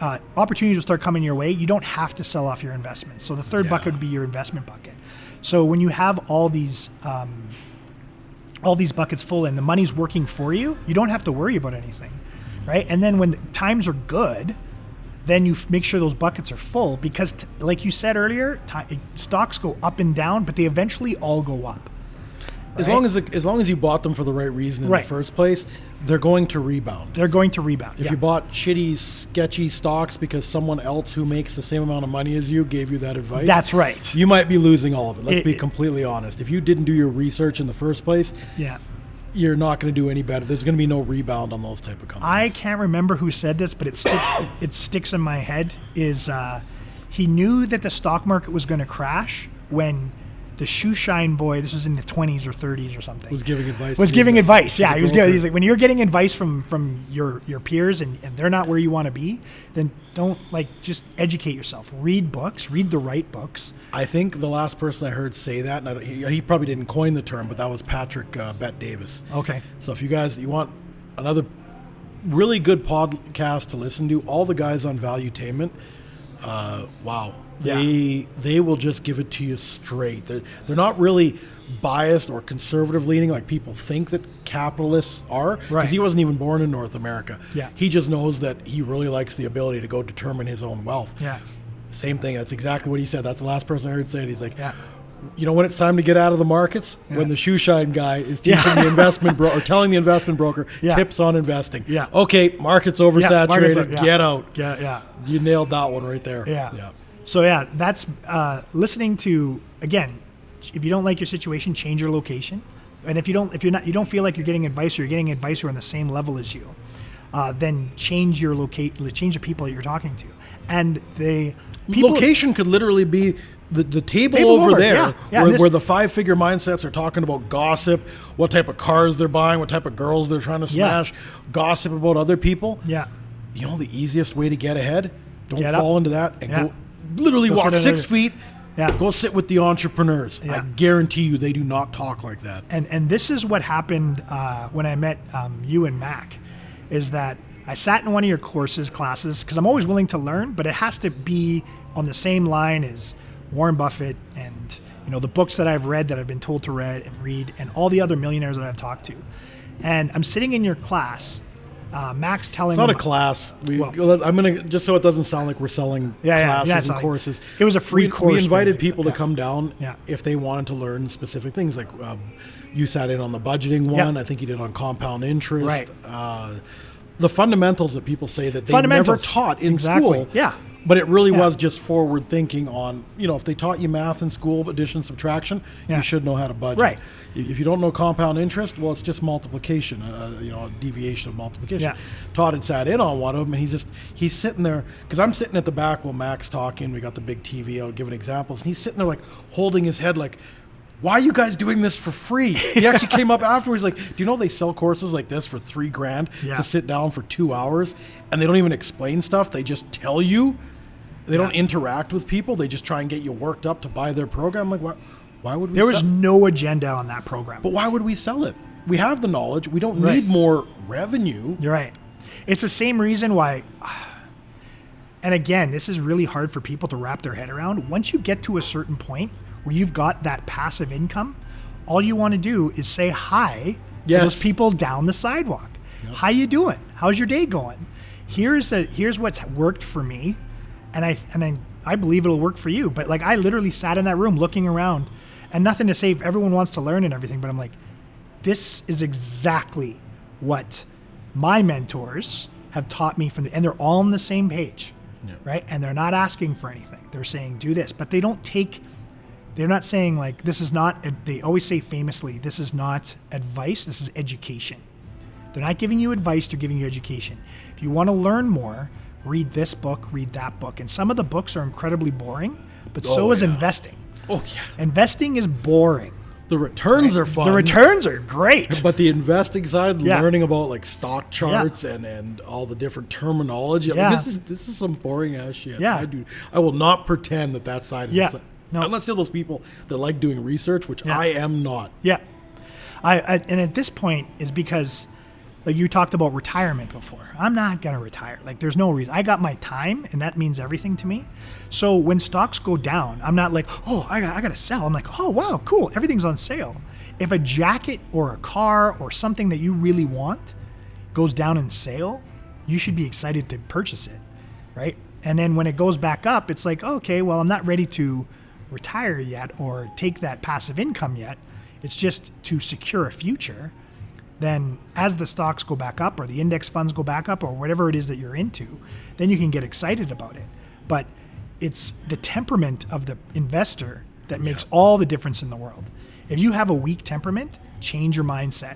Speaker 2: opportunities will start coming your way. You don't have to sell off your investments. So the third bucket would be your investment bucket. So when you have all these buckets full and the money's working for you, you don't have to worry about anything, right? And then when times are good, then you make sure those buckets are full, because like you said earlier, stocks go up and down, but they eventually all go up. Right?
Speaker 1: As long as you bought them for the right reason in the first place, they're going to rebound. If you bought shitty, sketchy stocks because someone else who makes the same amount of money as you gave you that advice,
Speaker 2: that's right.
Speaker 1: You might be losing all of it. Let's be completely honest. If you didn't do your research in the first place, you're not going to do any better. There's going to be no rebound on those type of companies.
Speaker 2: I can't remember who said this, but it sticks in my head. He knew that the stock market was going to crash when the shoe shine boy, this is in the 20s or 30s or something,
Speaker 1: was giving advice.
Speaker 2: Yeah, he's like, when you're getting advice from your peers and they're not where you want to be, then don't, just educate yourself. Read books, read the right books.
Speaker 1: I think the last person I heard say that, and he probably didn't coin the term, but that was Patrick Bet Davis.
Speaker 2: Okay.
Speaker 1: So if you want another really good podcast to listen to, all the guys on Valuetainment, wow. They will just give it to you straight. They're not really biased or conservative leaning like people think that capitalists are, because he wasn't even born in North America.
Speaker 2: Yeah.
Speaker 1: He just knows that he really likes the ability to go determine his own wealth.
Speaker 2: Yeah.
Speaker 1: Same thing. That's exactly what he said. That's the last person I heard say it. He's like, when it's time to get out of the markets, when the shoe shine guy is teaching the investment or telling the investment broker tips on investing.
Speaker 2: Yeah.
Speaker 1: Okay, market's oversaturated. Get out.
Speaker 2: Yeah.
Speaker 1: You nailed that one right there.
Speaker 2: Yeah. So that's listening to, again, if you don't like your situation, change your location. And if you don't feel like you're getting advice, or you're getting advice who are on the same level as you, then change the people that you're talking to. And
Speaker 1: location could literally be the table over there, where the 5-figure mindsets are talking about gossip, what type of cars they're buying, what type of girls they're trying to smash, gossip about other people.
Speaker 2: Yeah.
Speaker 1: The easiest way to get ahead, don't fall into that, and go literally walk 6 feet. Go sit with the entrepreneurs. I guarantee you they do not talk like that.
Speaker 2: And this is what happened when I met you and Mac, is that I sat in one of your classes, because I'm always willing to learn, but it has to be on the same line as Warren Buffett and the books that I've read, that I've been told to read, and all the other millionaires that I've talked to. And I'm sitting in your class, Mac's telling
Speaker 1: it's not a class. I'm gonna, just so it doesn't sound like we're selling classes and courses.
Speaker 2: It was a free course.
Speaker 1: We invited people to come down if they wanted to learn specific things. Like you sat in on the budgeting one. I think you did on compound interest.
Speaker 2: Right.
Speaker 1: The fundamentals that people say that they never taught in school.
Speaker 2: Yeah.
Speaker 1: But it really was just forward thinking on, if they taught you math in school, addition, subtraction, you should know how to budget.
Speaker 2: Right.
Speaker 1: If you don't know compound interest, well, it's just multiplication, a deviation of multiplication.
Speaker 2: Yeah.
Speaker 1: Todd had sat in on one of them, and he's sitting there, because I'm sitting at the back while Mac's talking. We got the big TV out giving examples, and he's sitting there like holding his head like, why are you guys doing this for free? He actually came up afterwards like, do you know they sell courses like this for $3,000 to sit down for 2 hours, and they don't even explain stuff. They just tell you. They don't interact with people. They just try and get you worked up to buy their program. Like, why would we
Speaker 2: There was no agenda on that program.
Speaker 1: But why would we sell it? We have the knowledge. We don't need more revenue.
Speaker 2: You're right. It's the same reason why, and again, this is really hard for people to wrap their head around. Once you get to a certain point where you've got that passive income, all you want to do is say hi to those people down the sidewalk. Yep. How you doing? How's your day going? Here's what's worked for me. And I believe it'll work for you. But like, I literally sat in that room looking around, and nothing to say if everyone wants to learn and everything, but I'm like, this is exactly what my mentors have taught me and they're all on the same page, right? And they're not asking for anything. They're saying, do this, but they're not saying like, this is not, they always say famously, this is not advice, this is education. They're not giving you advice, they're giving you education. If you want to learn more, read this book, read that book. And some of the books are incredibly boring, but so is investing.
Speaker 1: Oh, yeah.
Speaker 2: Investing is boring.
Speaker 1: The returns are fun.
Speaker 2: The returns are great.
Speaker 1: But the investing side, learning about like stock charts and all the different terminology. I mean, this is some boring ass shit.
Speaker 2: Yeah.
Speaker 1: I will not pretend that side is the side.
Speaker 2: No.
Speaker 1: Unless you're those people that like doing research, which I am not.
Speaker 2: Yeah. And at this point is because, like you talked about retirement before. I'm not going to retire. Like there's no reason. I got my time and that means everything to me. So when stocks go down, I'm not like, oh, I got to sell. I'm like, oh, wow, cool. Everything's on sale. If a jacket or a car or something that you really want goes down in sale, you should be excited to purchase it, right? And then when it goes back up, it's like, okay, well, I'm not ready to retire yet or take that passive income yet. It's just to secure a future. Then as the stocks go back up or the index funds go back up or whatever it is that you're into, then you can get excited about it. But it's the temperament of the investor that makes all the difference in the world. If you have a weak temperament, change your mindset.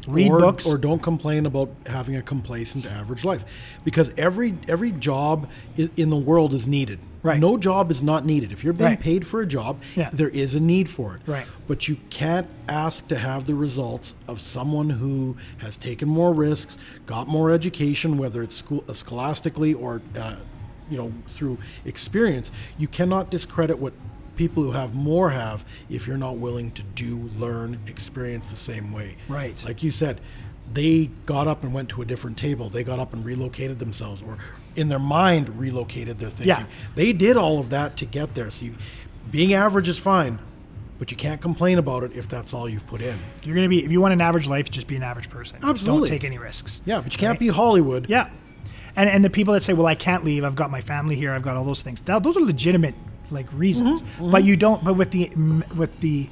Speaker 2: Read books.
Speaker 1: Or don't complain about having a complacent average life. Because every job in the world is needed.
Speaker 2: Right.
Speaker 1: No job is not needed. If you're being paid for a job, there is a need for it.
Speaker 2: Right.
Speaker 1: But you can't ask to have the results of someone who has taken more risks, got more education, whether it's scholastically or through experience. You cannot discredit what people who have more have if you're not willing to learn, experience the same way.
Speaker 2: Right.
Speaker 1: Like you said, they got up and went to a different table. They got up and relocated themselves, or in their mind relocated their thinking.
Speaker 2: Yeah.
Speaker 1: They did all of that to get there. So being average is fine, but you can't complain about it if that's all you've put in.
Speaker 2: You're going to if you want an average life, just be an average person.
Speaker 1: Absolutely.
Speaker 2: Don't take any risks.
Speaker 1: Yeah, but you can't be Hollywood.
Speaker 2: Yeah. And the people that say, well, I can't leave. I've got my family here. I've got all those things. Now, those are legitimate like reasons, but you don't. But with the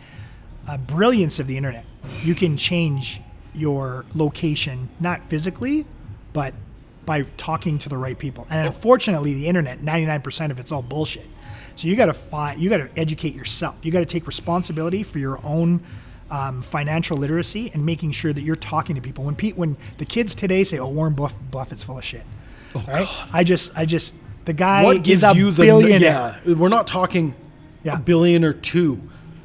Speaker 2: brilliance of the internet, you can change your location not physically, but by talking to the right people. And unfortunately, the internet, 99% of it's all bullshit. So you got to educate yourself. You got to take responsibility for your own financial literacy and making sure that you're talking to people. When the kids today say, "Oh, Warren Buffett's full of shit," right? God. I just. The guy is a billionaire.
Speaker 1: We're not talking a billion or two.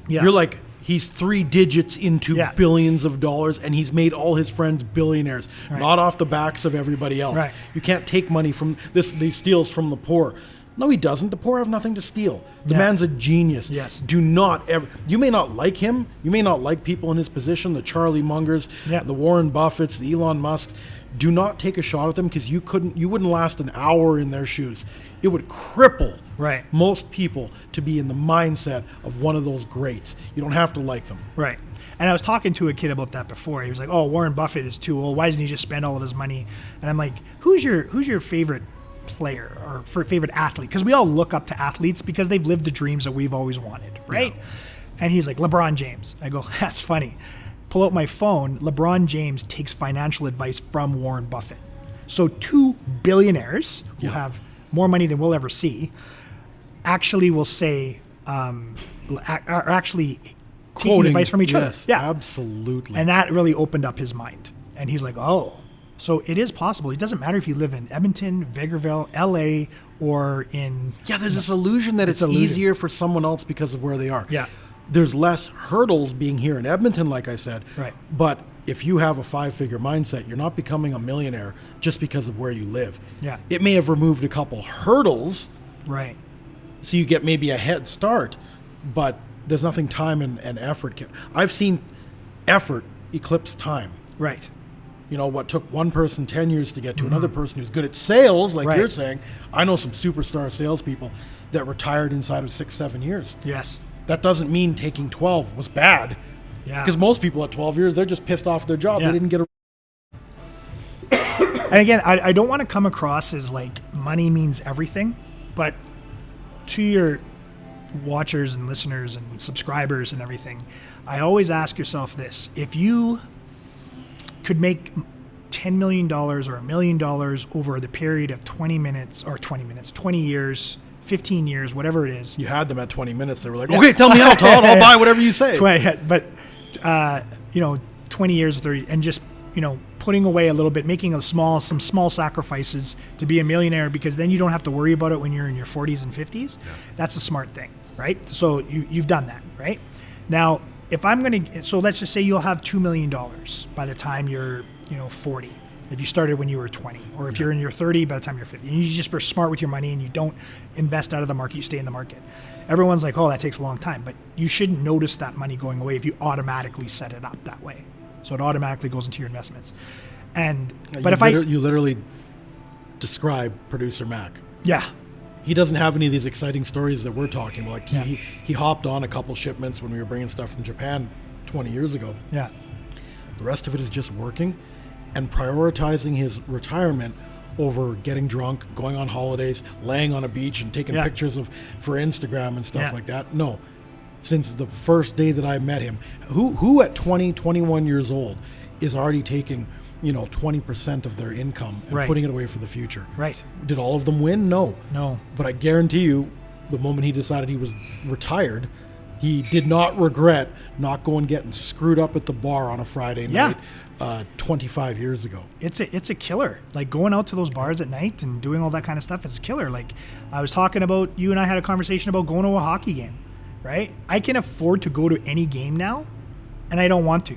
Speaker 1: Yeah. You're like, he's 3 digits into billions of dollars, and he's made all his friends billionaires, not off the backs of everybody else. Right. You can't take money from this. He steals from the poor. No, he doesn't. The poor have nothing to steal. The man's a genius.
Speaker 2: Yes.
Speaker 1: Do not ever. You may not like him. You may not like people in his position, the Charlie Mungers, the Warren Buffetts, the Elon Musks. Do not take a shot at them, because you wouldn't last an hour in their shoes. It would cripple most people to be in the mindset of one of those greats. You don't have to like them.
Speaker 2: Right. And I was talking to a kid about that before. He was like, "Oh, Warren Buffett is too old. Why doesn't he just spend all of his money?" And I'm like, "Who's your favorite player or favorite athlete?" Because we all look up to athletes because they've lived the dreams that we've always wanted, right? Yeah. And he's like, "LeBron James." I go, "That's funny." Pull out my phone. LeBron James takes financial advice from Warren Buffett. So 2 billionaires who have more money than we'll ever see, actually will say, are actually taking advice from each other.
Speaker 1: Yeah, absolutely.
Speaker 2: And that really opened up his mind. And he's like, oh, so it is possible. It doesn't matter if you live in Edmonton, Vegreville, LA, or in...
Speaker 1: Yeah, there's this illusion that it's easier for someone else because of where they are.
Speaker 2: Yeah.
Speaker 1: There's less hurdles being here in Edmonton, like I said.
Speaker 2: Right.
Speaker 1: But if you have a 5-figure mindset, you're not becoming a millionaire just because of where you live.
Speaker 2: Yeah.
Speaker 1: It may have removed a couple hurdles.
Speaker 2: Right.
Speaker 1: So you get maybe a head start, but there's nothing time and effort. I've seen effort eclipse time.
Speaker 2: Right.
Speaker 1: You know, what took one person 10 years to get to another person who's good at sales, like you're saying. I know some superstar salespeople that retired inside of 6-7 years.
Speaker 2: Yes.
Speaker 1: That doesn't mean taking 12 was bad.
Speaker 2: Yeah.
Speaker 1: Because most people at 12 years, they're just pissed off their job.
Speaker 2: Yeah.
Speaker 1: They didn't get a...
Speaker 2: And again, I don't want to come across as like money means everything, but to your watchers and listeners and subscribers and everything, I always ask yourself this. If you could make $10 million or $1 million over the period of 20 years, 15 years, whatever it is.
Speaker 1: You had them at 20 minutes. They were like, okay, tell me how, Todd. I'll buy whatever you say.
Speaker 2: 20 years, 30, and just, putting away a little bit, making some small sacrifices to be a millionaire, because then you don't have to worry about it when you're in your 40s and 50s. Yeah. That's a smart thing, right? So you've done that, right? Now, so let's just say you'll have $2 million by the time you're, 40. If you started when you were 20, or if you're in your 30 by the time you're 50, and you just are smart with your money and you don't invest out of the market, you stay in the market. Everyone's like, oh, that takes a long time, but you shouldn't notice that money going away if you automatically set it up that way. So it automatically goes into your investments. You
Speaker 1: literally describe producer Mac.
Speaker 2: Yeah.
Speaker 1: He doesn't have any of these exciting stories that we're talking about. Like he hopped on a couple shipments when we were bringing stuff from Japan 20 years ago.
Speaker 2: Yeah. The
Speaker 1: rest of it is just working and prioritizing his retirement over getting drunk, going on holidays, laying on a beach and taking pictures for Instagram and stuff like that. No. Since the first day that I met him, who at 20, 21 years old is already taking 20% of their income and putting it away for the future.
Speaker 2: Right.
Speaker 1: Did all of them win? No. But I guarantee you, the moment he decided he was retired, he did not regret not going getting screwed up at the bar on a Friday night 25 years ago.
Speaker 2: It's a killer. Like going out to those bars at night and doing all that kind of stuff, it's a killer. Like I was talking about, you and I had a conversation about going to a hockey game, right? I can afford to go to any game now, and I don't want to.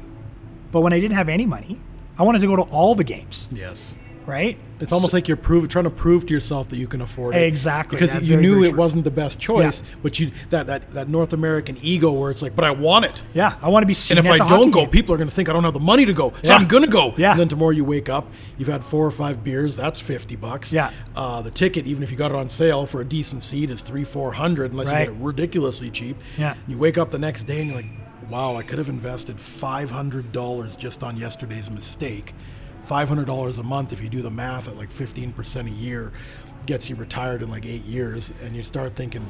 Speaker 2: But when I didn't have any money, I wanted to go to all the games.
Speaker 1: Yes.
Speaker 2: Right?
Speaker 1: It's almost like you're trying to prove to yourself that you can afford it.
Speaker 2: Exactly.
Speaker 1: Because you knew it wasn't the best choice, but that North American ego where it's like, but I want it.
Speaker 2: Yeah, I want to be seen.
Speaker 1: And if I don't go, people are going to think I don't have the money to go. So I'm going to go.
Speaker 2: Yeah.
Speaker 1: And then tomorrow you wake up, you've had 4 or 5 beers, that's $50.
Speaker 2: Yeah.
Speaker 1: The ticket, even if you got it on sale for a decent seat, is $300-400 unless you get it ridiculously cheap.
Speaker 2: Yeah.
Speaker 1: You wake up the next day and you're like, wow, I could have invested $500 just on yesterday's mistake. $500 a month, if you do the math at like 15% a year, gets you retired in like 8 years, and you start thinking,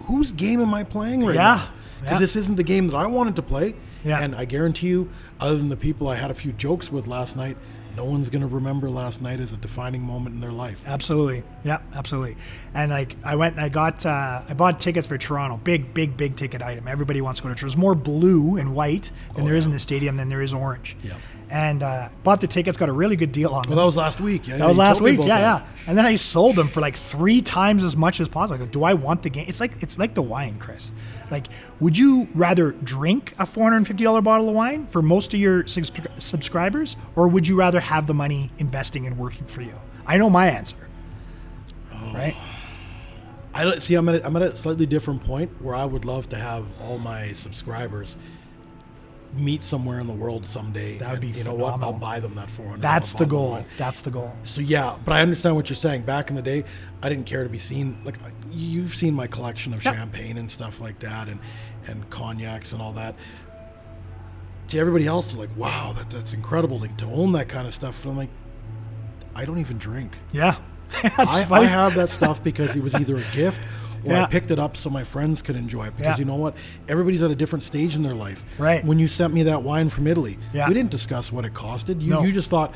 Speaker 1: whose game am I playing right now? Because this isn't the game that I wanted to play. Yeah. And I guarantee you, other than the people I had a few jokes with last night, no one's going to remember last night as a defining moment in their life.
Speaker 2: Absolutely. Yeah, absolutely. And like I went and I bought tickets for Toronto. Big ticket item. Everybody wants to go to Toronto. There's more blue and white than there is in the stadium than there is orange. Yeah. And bought the tickets, got a really good deal on them.
Speaker 1: Well, that was last week. Yeah,
Speaker 2: that was last week. Yeah. And then I sold them for like 3 times as much as possible. I go, do I want the game? It's like the wine, Chris. Like, would you rather drink a $450 bottle of wine for most of your subscribers, or would you rather have the money investing and working for you? I know my answer. Right?
Speaker 1: I'm at a slightly different point where I would love to have all my subscribers meet somewhere in the world someday.
Speaker 2: That would be phenomenal.
Speaker 1: You know what? I'll buy them that $400.
Speaker 2: That's the goal. That's the goal.
Speaker 1: So yeah, but I understand what you're saying. Back in the day, I didn't care to be seen. Like you've seen my collection of champagne and stuff like that, and cognacs and all that. To everybody else, they're like, wow, that's incredible to own that kind of stuff. And I'm like, I don't even drink.
Speaker 2: Yeah.
Speaker 1: I have that stuff because it was either a gift or I picked it up so my friends could enjoy it. Because you know what? Everybody's at a different stage in their life.
Speaker 2: Right.
Speaker 1: When you sent me that wine from Italy, we didn't discuss what it costed. You just thought,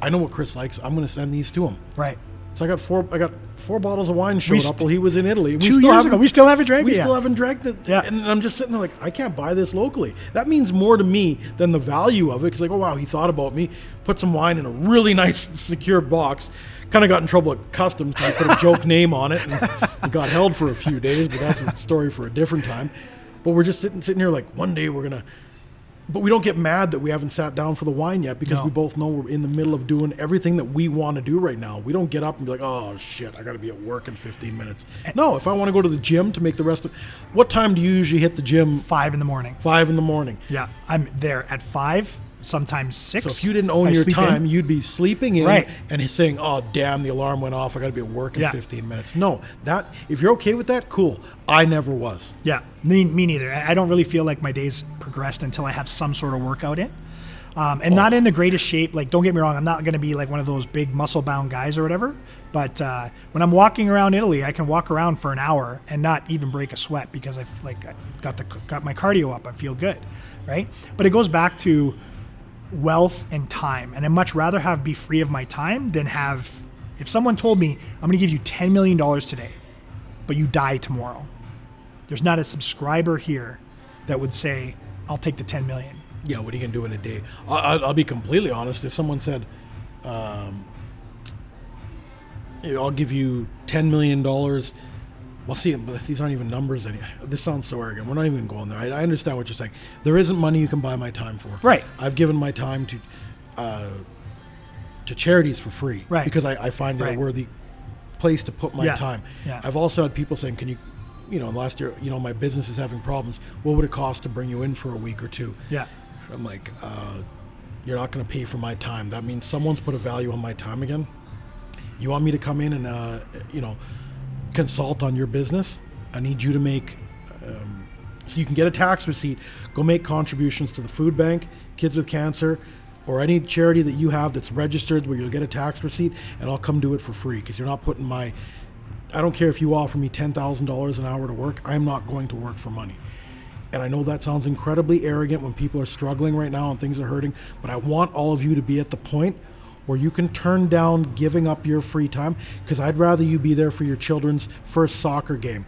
Speaker 1: I know what Chris likes. I'm going to send these to him.
Speaker 2: Right.
Speaker 1: So I got four bottles of wine showed up while he was in Italy.
Speaker 2: We still haven't drank it.
Speaker 1: We still haven't drank it.
Speaker 2: Yeah.
Speaker 1: And I'm just sitting there like, I can't buy this locally. That means more to me than the value of it. Because like, oh wow, he thought about me. Put some wine in a really nice, secure box. Kind of got in trouble at customs because I put a joke name on it and got held for a few days. But that's a story for a different time. But we're just sitting here like, one day we're gonna. But we don't get mad that we haven't sat down for the wine yet because we both know we're in the middle of doing everything that we want to do right now. We don't get up and be like, oh, shit, I got to be at work in 15 minutes. No, if I want to go to the gym to make the rest of... What time do you usually hit the gym?
Speaker 2: 5 in the morning.
Speaker 1: 5 in the morning.
Speaker 2: Yeah, I'm there at 5, sometimes 6.
Speaker 1: So if you didn't own your time, you'd be sleeping in
Speaker 2: right.
Speaker 1: and he's saying, oh, damn, the alarm went off. I got to be at work in 15 minutes. No, if you're okay with that, cool. I never was.
Speaker 2: Yeah, me neither. I don't really feel like my days progressed until I have some sort of workout in. Not in the greatest shape. Like, don't get me wrong, I'm not going to be like one of those big muscle-bound guys or whatever. But when I'm walking around Italy, I can walk around for an hour and not even break a sweat because I got my cardio up. I feel good, right? But it goes back to wealth and time. And I'd much rather be free of my time than have... If someone told me, I'm going to give you $10 million today, but you die tomorrow, there's not a subscriber here that would say, I'll take the 10 million.
Speaker 1: Yeah, what are you going to do in a day? I'll be completely honest. If someone said, I'll give you $10 million, well, see, these aren't even numbers. This sounds so arrogant. We're not even going there. I understand what you're saying. There isn't money you can buy my time for.
Speaker 2: Right.
Speaker 1: I've given my time to charities for free.
Speaker 2: Right.
Speaker 1: Because I find it a worthy place to put my time.
Speaker 2: Yeah.
Speaker 1: I've also had people saying, can you... last year, my business is having problems. What would it cost to bring you in for a week or two?
Speaker 2: Yeah.
Speaker 1: I'm like, you're not going to pay for my time. That means someone's put a value on my time again. You want me to come in and, consult on your business? I need you to make, so you can get a tax receipt, go make contributions to the food bank, Kids with Cancer, or any charity that you have that's registered where you'll get a tax receipt, and I'll come do it for free because you're not putting I don't care if you offer me $10,000 an hour to work. I'm not going to work for money. And I know that sounds incredibly arrogant when people are struggling right now and things are hurting, but I want all of you to be at the point where you can turn down giving up your free time, because I'd rather you be there for your children's first soccer game,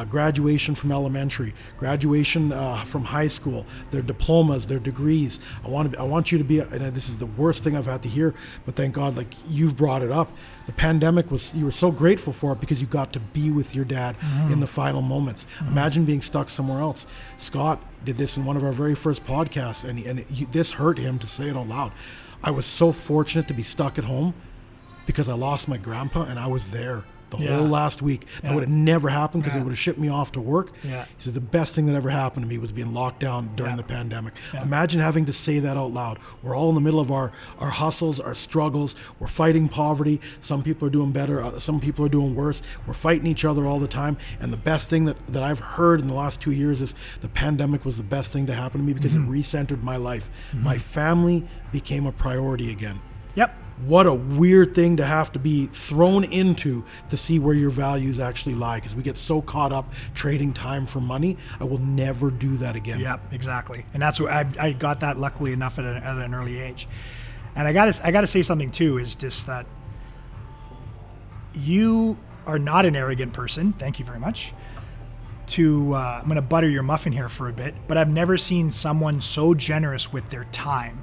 Speaker 1: graduation from elementary, graduation from high school, their diplomas, their degrees. I want you to be, and this is the worst thing I've had to hear, but thank God, like, you've brought it up. The pandemic you were so grateful for it because you got to be with your dad in the final moments. Imagine being stuck somewhere else. Scott did this in one of our very first podcasts, and this hurt him to say it out loud. I was so fortunate to be stuck at home because I lost my grandpa and I was there the whole last week. That would have never happened because they would have shipped me off to work.
Speaker 2: Yeah.
Speaker 1: He said the best thing that ever happened to me was being locked down during the pandemic. Imagine having to say that out loud. We're all in the middle of our hustles, our struggles. We're fighting poverty. Some people are doing better. Some people are doing worse. We're fighting each other all the time. And the best thing that I've heard in the last 2 years is the pandemic was the best thing to happen to me because it recentered my life. My family became a priority again.
Speaker 2: Yep.
Speaker 1: What a weird thing to have to be thrown into to see where your values actually lie, because we get so caught up trading time for money. I will never do that again.
Speaker 2: Yep, exactly. And that's what I got that luckily enough at an early age. And I gotta say something too, is just that you are not an arrogant person. Thank you very much. I'm going to butter your muffin here for a bit, but I've never seen someone so generous with their time.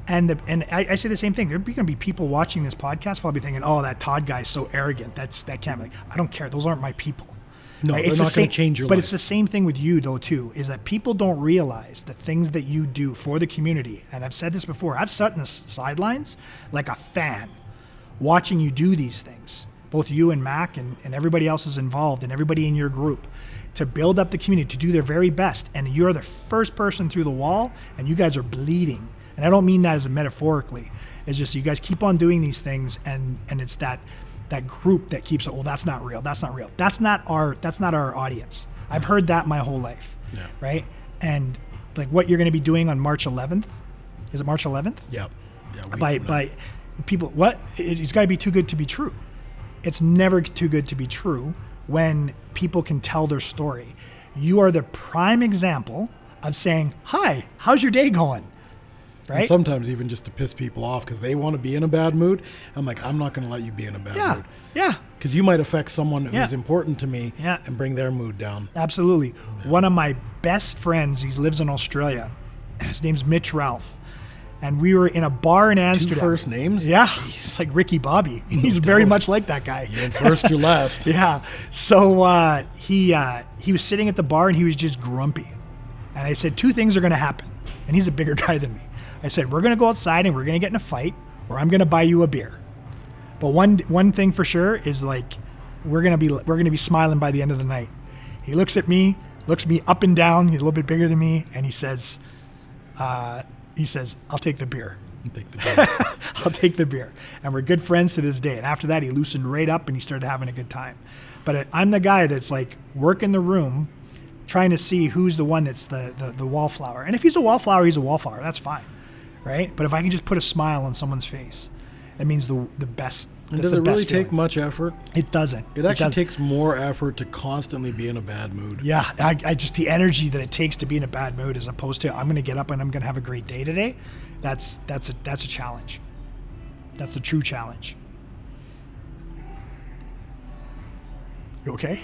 Speaker 2: And I say the same thing. There's going to be people watching this podcast probably thinking, "Oh, that Todd guy's so arrogant. That can't be." I don't care. Those aren't my people.
Speaker 1: No,
Speaker 2: right?
Speaker 1: they're not going to change your life.
Speaker 2: But it's the same thing with you, though, too, is that people don't realize the things that you do for the community. And I've said this before. I've sat in the sidelines like a fan watching you do these things, both you and Mac and everybody else is involved and everybody in your group, to build up the community, to do their very best. And you're the first person through the wall, and you guys are bleeding. And I don't mean that as metaphorically. It's just you guys keep on doing these things, and it's that group that keeps it. Well, that's not real. That's not real. That's not our audience. I've heard that my whole life.
Speaker 1: Yeah.
Speaker 2: Right. And like what you're going to be doing on March 11th. Is it March 11th?
Speaker 1: Yeah.
Speaker 2: By people. What? It's got to be too good to be true. It's never too good to be true when people can tell their story. You are the prime example of saying, "Hi, how's your day going?" right?
Speaker 1: And sometimes even just to piss people off because they want to be in a bad mood. I'm like, I'm not going to let you be in a bad mood.
Speaker 2: Yeah.
Speaker 1: Because you might affect someone who's important to me and bring their mood down.
Speaker 2: Absolutely. Yeah. One of my best friends, he lives in Australia. His name's Mitch Ralph. And we were in a bar in Amsterdam.
Speaker 1: 2 first names?
Speaker 2: Yeah. He's like Ricky Bobby. He's very much like that guy.
Speaker 1: You're in first, you're last.
Speaker 2: Yeah. So he was sitting at the bar and he was just grumpy. And I said, 2 things are going to happen. And he's a bigger guy than me. I said, we're going to go outside and we're going to get in a fight, or I'm going to buy you a beer. But one thing for sure is like we're going to be smiling by the end of the night. He looks at me, looks me up and down. He's a little bit bigger than me, and he says, I'll take the beer. I'll take the beer. And we're good friends to this day. And after that, he loosened right up and he started having a good time. But I'm the guy that's like working the room, trying to see who's the one that's the wallflower. And if he's a wallflower, he's a wallflower. That's fine, right? But if I can just put a smile on someone's face, it means the best.
Speaker 1: And does it really take much effort?
Speaker 2: It doesn't.
Speaker 1: It actually takes more effort to constantly be in a bad mood.
Speaker 2: Yeah, I just the energy that it takes to be in a bad mood, as opposed to I'm going to get up and I'm going to have a great day today. That's a challenge. That's the true challenge. You okay?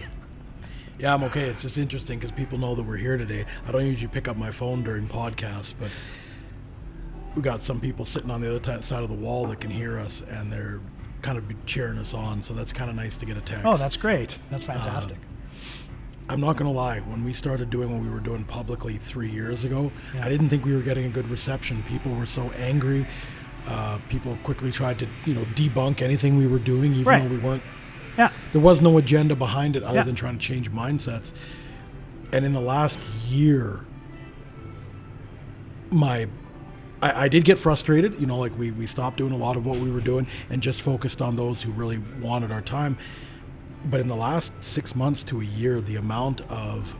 Speaker 1: Yeah, I'm okay. It's just interesting because people know that we're here today. I don't usually pick up my phone during podcasts, but we got some people sitting on the other side of the wall that can hear us, and they're kind of cheering us on. So that's kind of nice to get a text.
Speaker 2: Oh, that's great. That's fantastic.
Speaker 1: I'm not going to lie. When we started doing what we were doing publicly 3 years ago, I didn't think we were getting a good reception. People were so angry. People quickly tried to, debunk anything we were doing, even though we weren't.
Speaker 2: Yeah.
Speaker 1: There was no agenda behind it other than trying to change mindsets. And in the last year, I did get frustrated. Like we stopped doing a lot of what we were doing and just focused on those who really wanted our time. But in the last 6 months to a year, the amount of,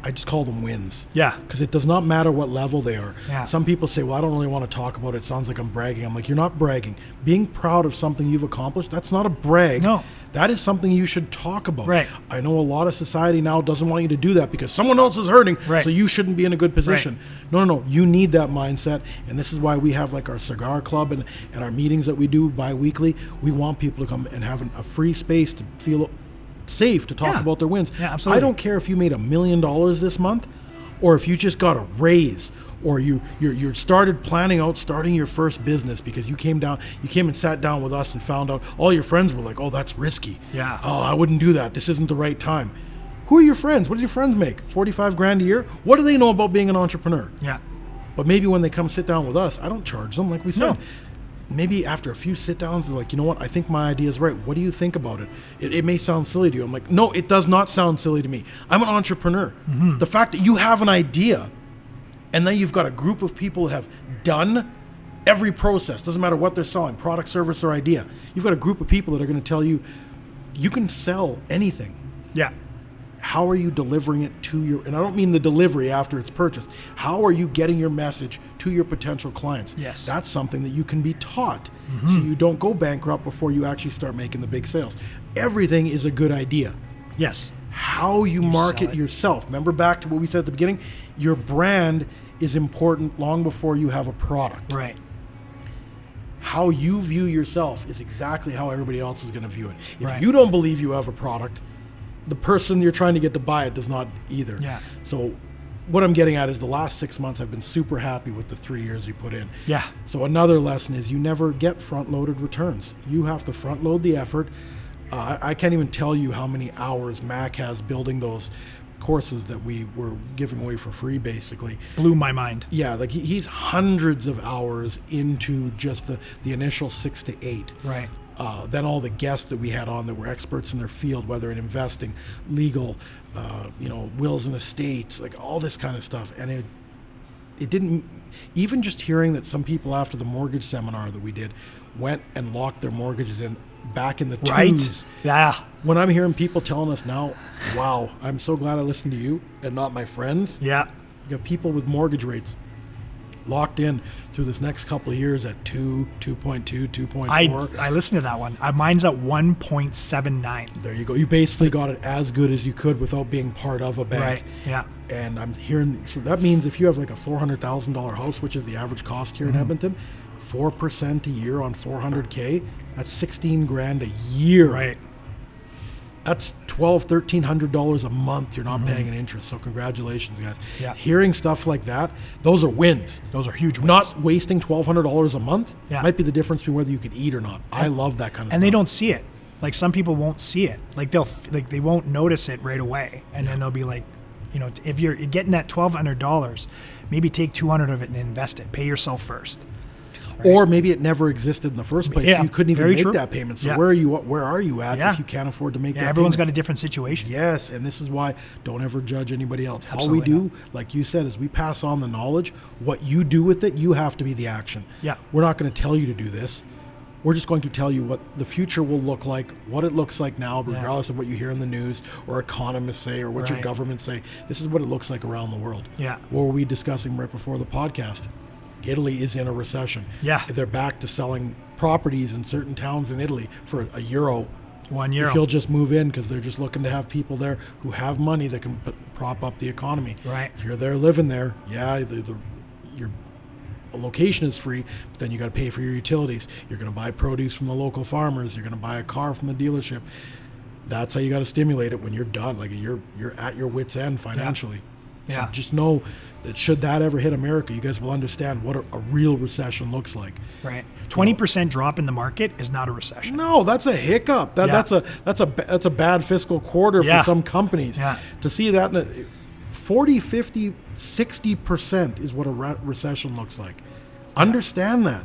Speaker 1: I just call them wins.
Speaker 2: Yeah.
Speaker 1: Because it does not matter what level they are.
Speaker 2: Yeah.
Speaker 1: Some people say, well, I don't really want to talk about it. It sounds like I'm bragging. I'm like, you're not bragging. Being proud of something you've accomplished, that's not a brag.
Speaker 2: No.
Speaker 1: That is something you should talk about.
Speaker 2: Right.
Speaker 1: I know a lot of society now doesn't want you to do that because someone else is hurting, so you shouldn't be in a good position. Right. No. You need that mindset. And this is why we have like our cigar club and our meetings that we do bi-weekly. We want people to come and have a free space to feel safe to talk about their wins.
Speaker 2: Yeah, absolutely.
Speaker 1: I don't care if you made $1 million this month or if you just got a raise or you started planning out starting your first business because you came and sat down with us and found out all your friends were like, oh, that's risky.
Speaker 2: Yeah.
Speaker 1: Oh, I wouldn't do that. This isn't the right time. Who are your friends? What do your friends make? 45 grand a year? What do they know about being an entrepreneur?
Speaker 2: Yeah.
Speaker 1: But maybe when they come sit down with us, I don't charge them, like we said.
Speaker 2: No.
Speaker 1: Maybe after a few sit downs, they're like, you know what? I think my idea is right. What do you think about it? It may sound silly to you. I'm like, no, it does not sound silly to me. I'm an entrepreneur. Mm-hmm. The fact that you have an idea and then you've got a group of people that have done every process, doesn't matter what they're selling, product, service, or idea. You've got a group of people that are going to tell you, you can sell anything.
Speaker 2: Yeah.
Speaker 1: How are you delivering it to your, and I don't mean the delivery after it's purchased. How are you getting your message to your potential clients?
Speaker 2: Yes.
Speaker 1: That's something that you can be taught so you don't go bankrupt before you actually start making the big sales. Everything is a good idea.
Speaker 2: Yes.
Speaker 1: How you market yourself. Remember back to what we said at the beginning? Your brand is important long before you have a product.
Speaker 2: Right.
Speaker 1: How you view yourself is exactly how everybody else is going to view it. If you don't believe you have a product, the person you're trying to get to buy it does not either.
Speaker 2: Yeah.
Speaker 1: So what I'm getting at is the last 6 months I've been super happy with the 3 years you put in.
Speaker 2: Yeah.
Speaker 1: So another lesson is you never get front-loaded returns. You have to front-load the effort. I can't even tell you how many hours Mac has building those courses that we were giving away for free, basically.
Speaker 2: Blew my mind.
Speaker 1: Yeah, like he's hundreds of hours into just the initial 6 to 8.
Speaker 2: Right.
Speaker 1: Then all the guests that we had on that were experts in their field, whether in investing, legal, wills and estates, like all this kind of stuff. And it didn't, even just hearing that some people after the mortgage seminar that we did went and locked their mortgages in back in the twos.
Speaker 2: Yeah.
Speaker 1: When I'm hearing people telling us now, wow, I'm so glad I listened to you and not my friends.
Speaker 2: Yeah.
Speaker 1: You got people with mortgage rates locked in through this next couple of years at 2.2, 2.4.
Speaker 2: I listened to that one. Mine's at 1.79.
Speaker 1: There you go. You basically got it as good as you could without being part of a bank.
Speaker 2: Right. Yeah.
Speaker 1: And I'm hearing, so that means if you have like a $400,000 house, which is the average cost here in Edmonton, 4% a year on $400K, that's 16 grand a year.
Speaker 2: Right.
Speaker 1: That's $1,200-$1,300 a month you're not paying in interest. So congratulations, guys.
Speaker 2: Yeah.
Speaker 1: Hearing stuff like that, those are wins.
Speaker 2: Those are huge wins.
Speaker 1: Not wasting $1,200 a month
Speaker 2: Yeah.
Speaker 1: might be the difference between whether you can eat or not. I love that kind of stuff.
Speaker 2: And they don't see it. Like some people won't see it. Like they won't notice it right away. And then they'll be like, you know, if you're getting that $1,200, maybe take 200 of it and invest it. Pay yourself first. Right?
Speaker 1: Or maybe it never existed in the first place.
Speaker 2: Yeah,
Speaker 1: So you couldn't even
Speaker 2: very
Speaker 1: make
Speaker 2: true.
Speaker 1: that payment. So
Speaker 2: Yeah.
Speaker 1: where are you at
Speaker 2: Yeah.
Speaker 1: if you can't afford to make that
Speaker 2: Everyone's
Speaker 1: payment?
Speaker 2: got a different situation.
Speaker 1: Yes, and this is why don't ever judge anybody else. All
Speaker 2: Absolutely
Speaker 1: we do, like you said, is we pass on the knowledge. What you do with it, you have to be the action.
Speaker 2: Yeah.
Speaker 1: We're not going to tell you to do this. We're just going to tell you what the future will look like, what it looks like now, regardless of what you hear in the news or economists say or what your
Speaker 2: Right.
Speaker 1: government say. This is what it looks like around the world.
Speaker 2: Yeah.
Speaker 1: What were we discussing right before the podcast? Italy is in a recession.
Speaker 2: Yeah.
Speaker 1: They're back to selling properties in certain towns in Italy for €1.
Speaker 2: €1.
Speaker 1: If you'll just move in because they're just looking to have people there who have money that can prop up the economy.
Speaker 2: Right.
Speaker 1: If you're there living there, your location is free, but then you got to pay for your utilities. You're going to buy produce from the local farmers. You're going to buy a car from the dealership. That's how you got to stimulate it when you're done. Like you're at your wit's end financially.
Speaker 2: Yeah.
Speaker 1: So just know that should that ever hit America, you guys will understand what a real recession looks like.
Speaker 2: Right. 20% drop in the market is not a recession.
Speaker 1: No, that's a hiccup. That's a bad fiscal quarter
Speaker 2: Yeah.
Speaker 1: for some companies.
Speaker 2: Yeah.
Speaker 1: To see that 40, 50, 60% is what a recession looks like. Understand that.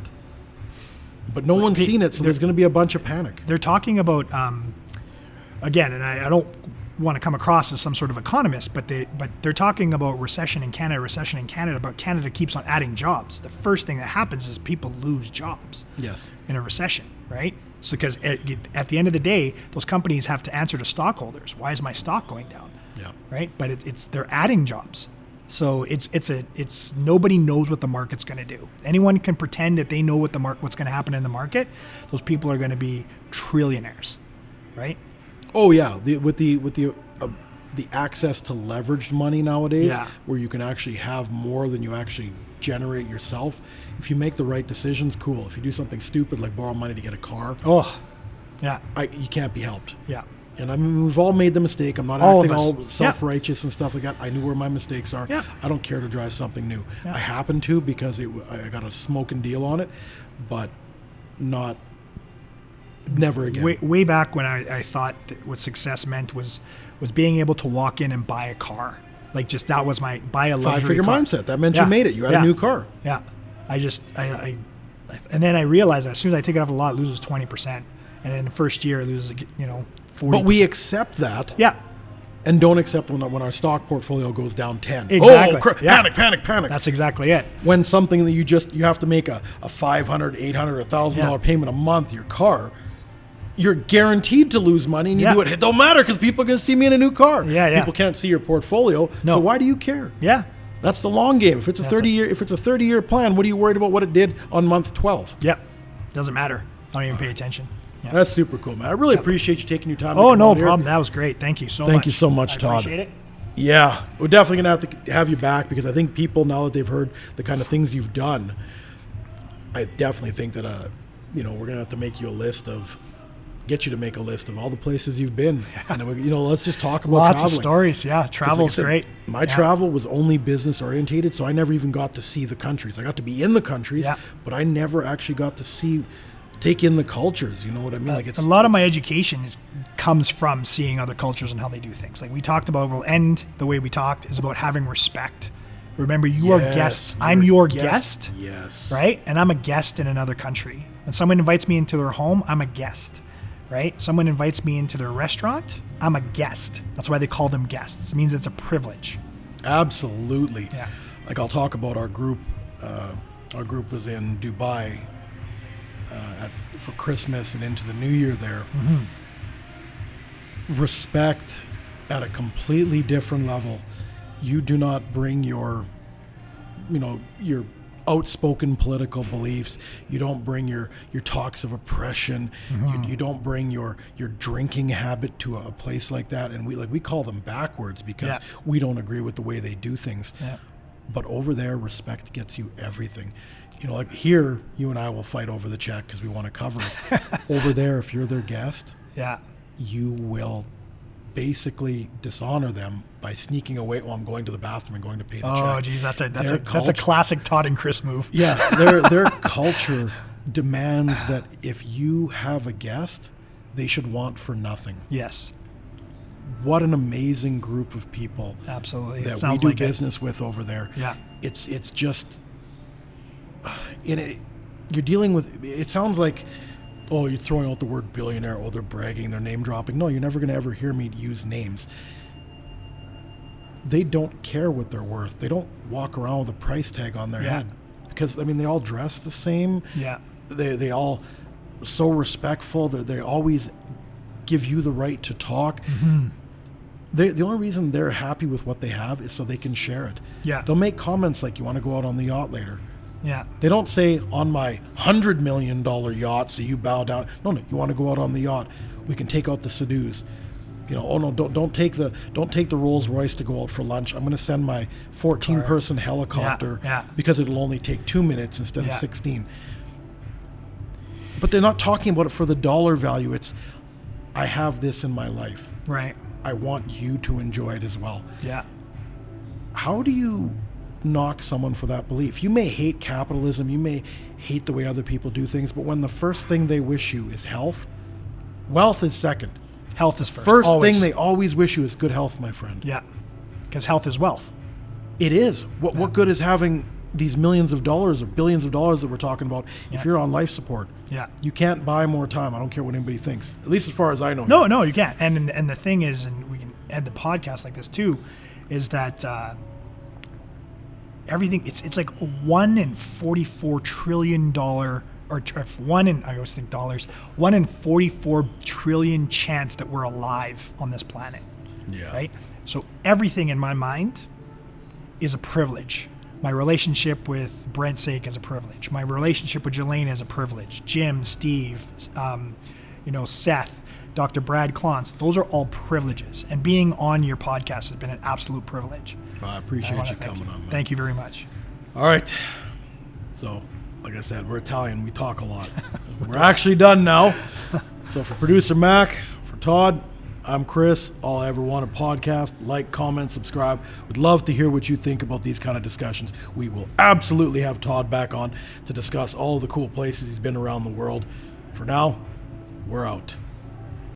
Speaker 1: But no one's seen it, so there's going to be a bunch of panic.
Speaker 2: They're talking about, again, and I don't want to come across as some sort of economist, but they're talking about recession in Canada, but Canada keeps on adding jobs. The first thing that happens is people lose jobs
Speaker 1: Yes.
Speaker 2: in a recession, right? So because at the end of the day, those companies have to answer to stockholders. Why is my stock going down?
Speaker 1: Yeah.
Speaker 2: Right? But they're adding jobs. So it's nobody knows what the market's going to do. Anyone can pretend that they know what's going to happen in the market. Those people are going to be trillionaires, right?
Speaker 1: Oh yeah, with the access to leveraged money nowadays,
Speaker 2: Yeah.
Speaker 1: where you can actually have more than you actually generate yourself. If you make the right decisions, cool. If you do something stupid like borrow money to get a car,
Speaker 2: Oh, yeah,
Speaker 1: you can't be helped.
Speaker 2: yeah.
Speaker 1: And I mean, we've all made the mistake. I'm not
Speaker 2: All
Speaker 1: acting
Speaker 2: of us.
Speaker 1: all self-righteous and stuff like that. I knew where my mistakes are.
Speaker 2: Yeah.
Speaker 1: I don't care to drive something new.
Speaker 2: Yeah.
Speaker 1: I happen to because I got a smoking deal on it, but never again.
Speaker 2: Way back when I thought that what success meant was being able to walk in and buy a car. Like just that was buy a luxury
Speaker 1: Five-figure
Speaker 2: car.
Speaker 1: mindset. That meant
Speaker 2: Yeah.
Speaker 1: you made it. You had
Speaker 2: Yeah.
Speaker 1: a new car.
Speaker 2: Yeah. I and then I realized that as soon as I take it off the lot, it loses 20%. And then the first year it loses, 40%.
Speaker 1: But we accept that.
Speaker 2: Yeah.
Speaker 1: And don't accept when our stock portfolio goes down 10.
Speaker 2: Exactly.
Speaker 1: Oh,
Speaker 2: Yeah.
Speaker 1: panic.
Speaker 2: That's exactly it.
Speaker 1: When something that you have to make a $500, $800, $1,000
Speaker 2: Yeah.
Speaker 1: payment a month, your car, you're guaranteed to lose money, and you
Speaker 2: Yeah.
Speaker 1: do it. It don't matter because people are going to see me in a new car.
Speaker 2: Yeah.
Speaker 1: People can't see your portfolio.
Speaker 2: No.
Speaker 1: So why do you care?
Speaker 2: Yeah.
Speaker 1: That's the long game. If it's a 30-year plan, what are you worried about what it did on month 12?
Speaker 2: Yep. Doesn't matter. I don't even pay attention. Yeah.
Speaker 1: That's super cool, man. I really appreciate you taking your time.
Speaker 2: Oh,
Speaker 1: to
Speaker 2: no
Speaker 1: come on here.
Speaker 2: problem. That was great. Thank you so much.
Speaker 1: Thank you so much,
Speaker 2: I
Speaker 1: Todd.
Speaker 2: appreciate it.
Speaker 1: Yeah, we're definitely going to have you back because I think people, now that they've heard the kind of things you've done, I definitely think that, we're going to have to make you get you to make a list of all the places you've been. And, let's just talk about
Speaker 2: Lots
Speaker 1: traveling.
Speaker 2: of stories. Yeah. Travel's great.
Speaker 1: My travel was only business orientated, so I never even got to see the countries. I got to be in the countries,
Speaker 2: Yeah.
Speaker 1: but I never actually got to take in the cultures. You know what I mean?
Speaker 2: A lot of my education comes from seeing other cultures and how they do things. Like we talked about, we'll end the way we talked, is about having respect. Remember, you are guests. I'm your guest.
Speaker 1: Yes.
Speaker 2: Right? And I'm a guest in another country. When someone invites me into their home, I'm a guest. Right? Someone invites me into their restaurant, I'm a guest. That's why they call them guests. It means it's a privilege.
Speaker 1: Absolutely.
Speaker 2: Yeah.
Speaker 1: Like I'll talk about our group. Our group was in Dubai for Christmas and into the New Year there. Mm-hmm. Respect at a completely different level. You do not bring your outspoken political beliefs. You don't bring your talks of oppression. You don't bring your drinking habit to a place like that. And we call them backwards because we don't agree with the way they do things.
Speaker 2: Yeah.
Speaker 1: But over there, respect gets you everything. You know, like here, you and I will fight over the check because we want to cover it. Over there, if you're their guest, you will basically dishonor them by sneaking away. Well, I'm going to the bathroom and going to pay the check.
Speaker 2: Oh, geez, that's a classic Todd and Chris move.
Speaker 1: Yeah, their culture demands that if you have a guest, they should want for nothing.
Speaker 2: Yes.
Speaker 1: What an amazing group of people.
Speaker 2: Absolutely.
Speaker 1: That we do business with over there.
Speaker 2: Yeah.
Speaker 1: It's just you're dealing with. It sounds like, oh, you're throwing out the word billionaire. Oh, they're bragging, they're name dropping. No, you're never going to ever hear me use names. They don't care what they're worth. They don't walk around with a price tag on their head because, I mean, they all dress the same.
Speaker 2: Yeah.
Speaker 1: They all so respectful. They always give you the right to talk.
Speaker 2: Mm-hmm.
Speaker 1: The only reason they're happy with what they have is so they can share it.
Speaker 2: Yeah.
Speaker 1: They'll make comments like, you want to go out on the yacht later?
Speaker 2: Yeah.
Speaker 1: They don't say, on my $100 million yacht, so you bow down. No, you want to go out on the yacht. We can take out the Sea-Doos. You know, oh no, don't take the Rolls Royce to go out for lunch. I'm going to send my 14-person helicopter because it'll only take 2 minutes instead of 16. But they're not talking about it for the dollar value. It's, I have this in my life.
Speaker 2: Right.
Speaker 1: I want you to enjoy it as well.
Speaker 2: Yeah.
Speaker 1: How do you knock someone for that belief? You may hate capitalism, you may hate the way other people do things, but when the first thing they wish you is health, wealth is second.
Speaker 2: Health is first.
Speaker 1: First thing they always wish you is good health, my friend.
Speaker 2: Yeah. Because health is wealth.
Speaker 1: It is. What good is having these millions of dollars or billions of dollars that we're talking about if you're on life support?
Speaker 2: Yeah.
Speaker 1: You can't buy more time. I don't care what anybody thinks. At least as far as I know.
Speaker 2: No, you can't. And the thing is, and we can end the podcast like this too, is that everything, it's like $1 in $44 trillion or one in, I always think dollars, 1 in 44 trillion chance that we're alive on this planet.
Speaker 1: Yeah.
Speaker 2: Right? So everything in my mind is a privilege. My relationship with Brent Saik is a privilege. My relationship with Jelena is a privilege. Jim, Steve, Seth, Dr. Brad Klontz, those are all privileges. And being on your podcast has been an absolute privilege.
Speaker 1: Well, I appreciate you coming on, man.
Speaker 2: Thank you very much.
Speaker 1: All right. So, like I said, we're Italian. We talk a lot. We're actually done now. So for producer Mac, for Todd, I'm Chris. All I ever wanted podcast. Like, comment, subscribe. Would love to hear what you think about these kind of discussions. We will absolutely have Todd back on to discuss all of the cool places he's been around the world. For now, we're out.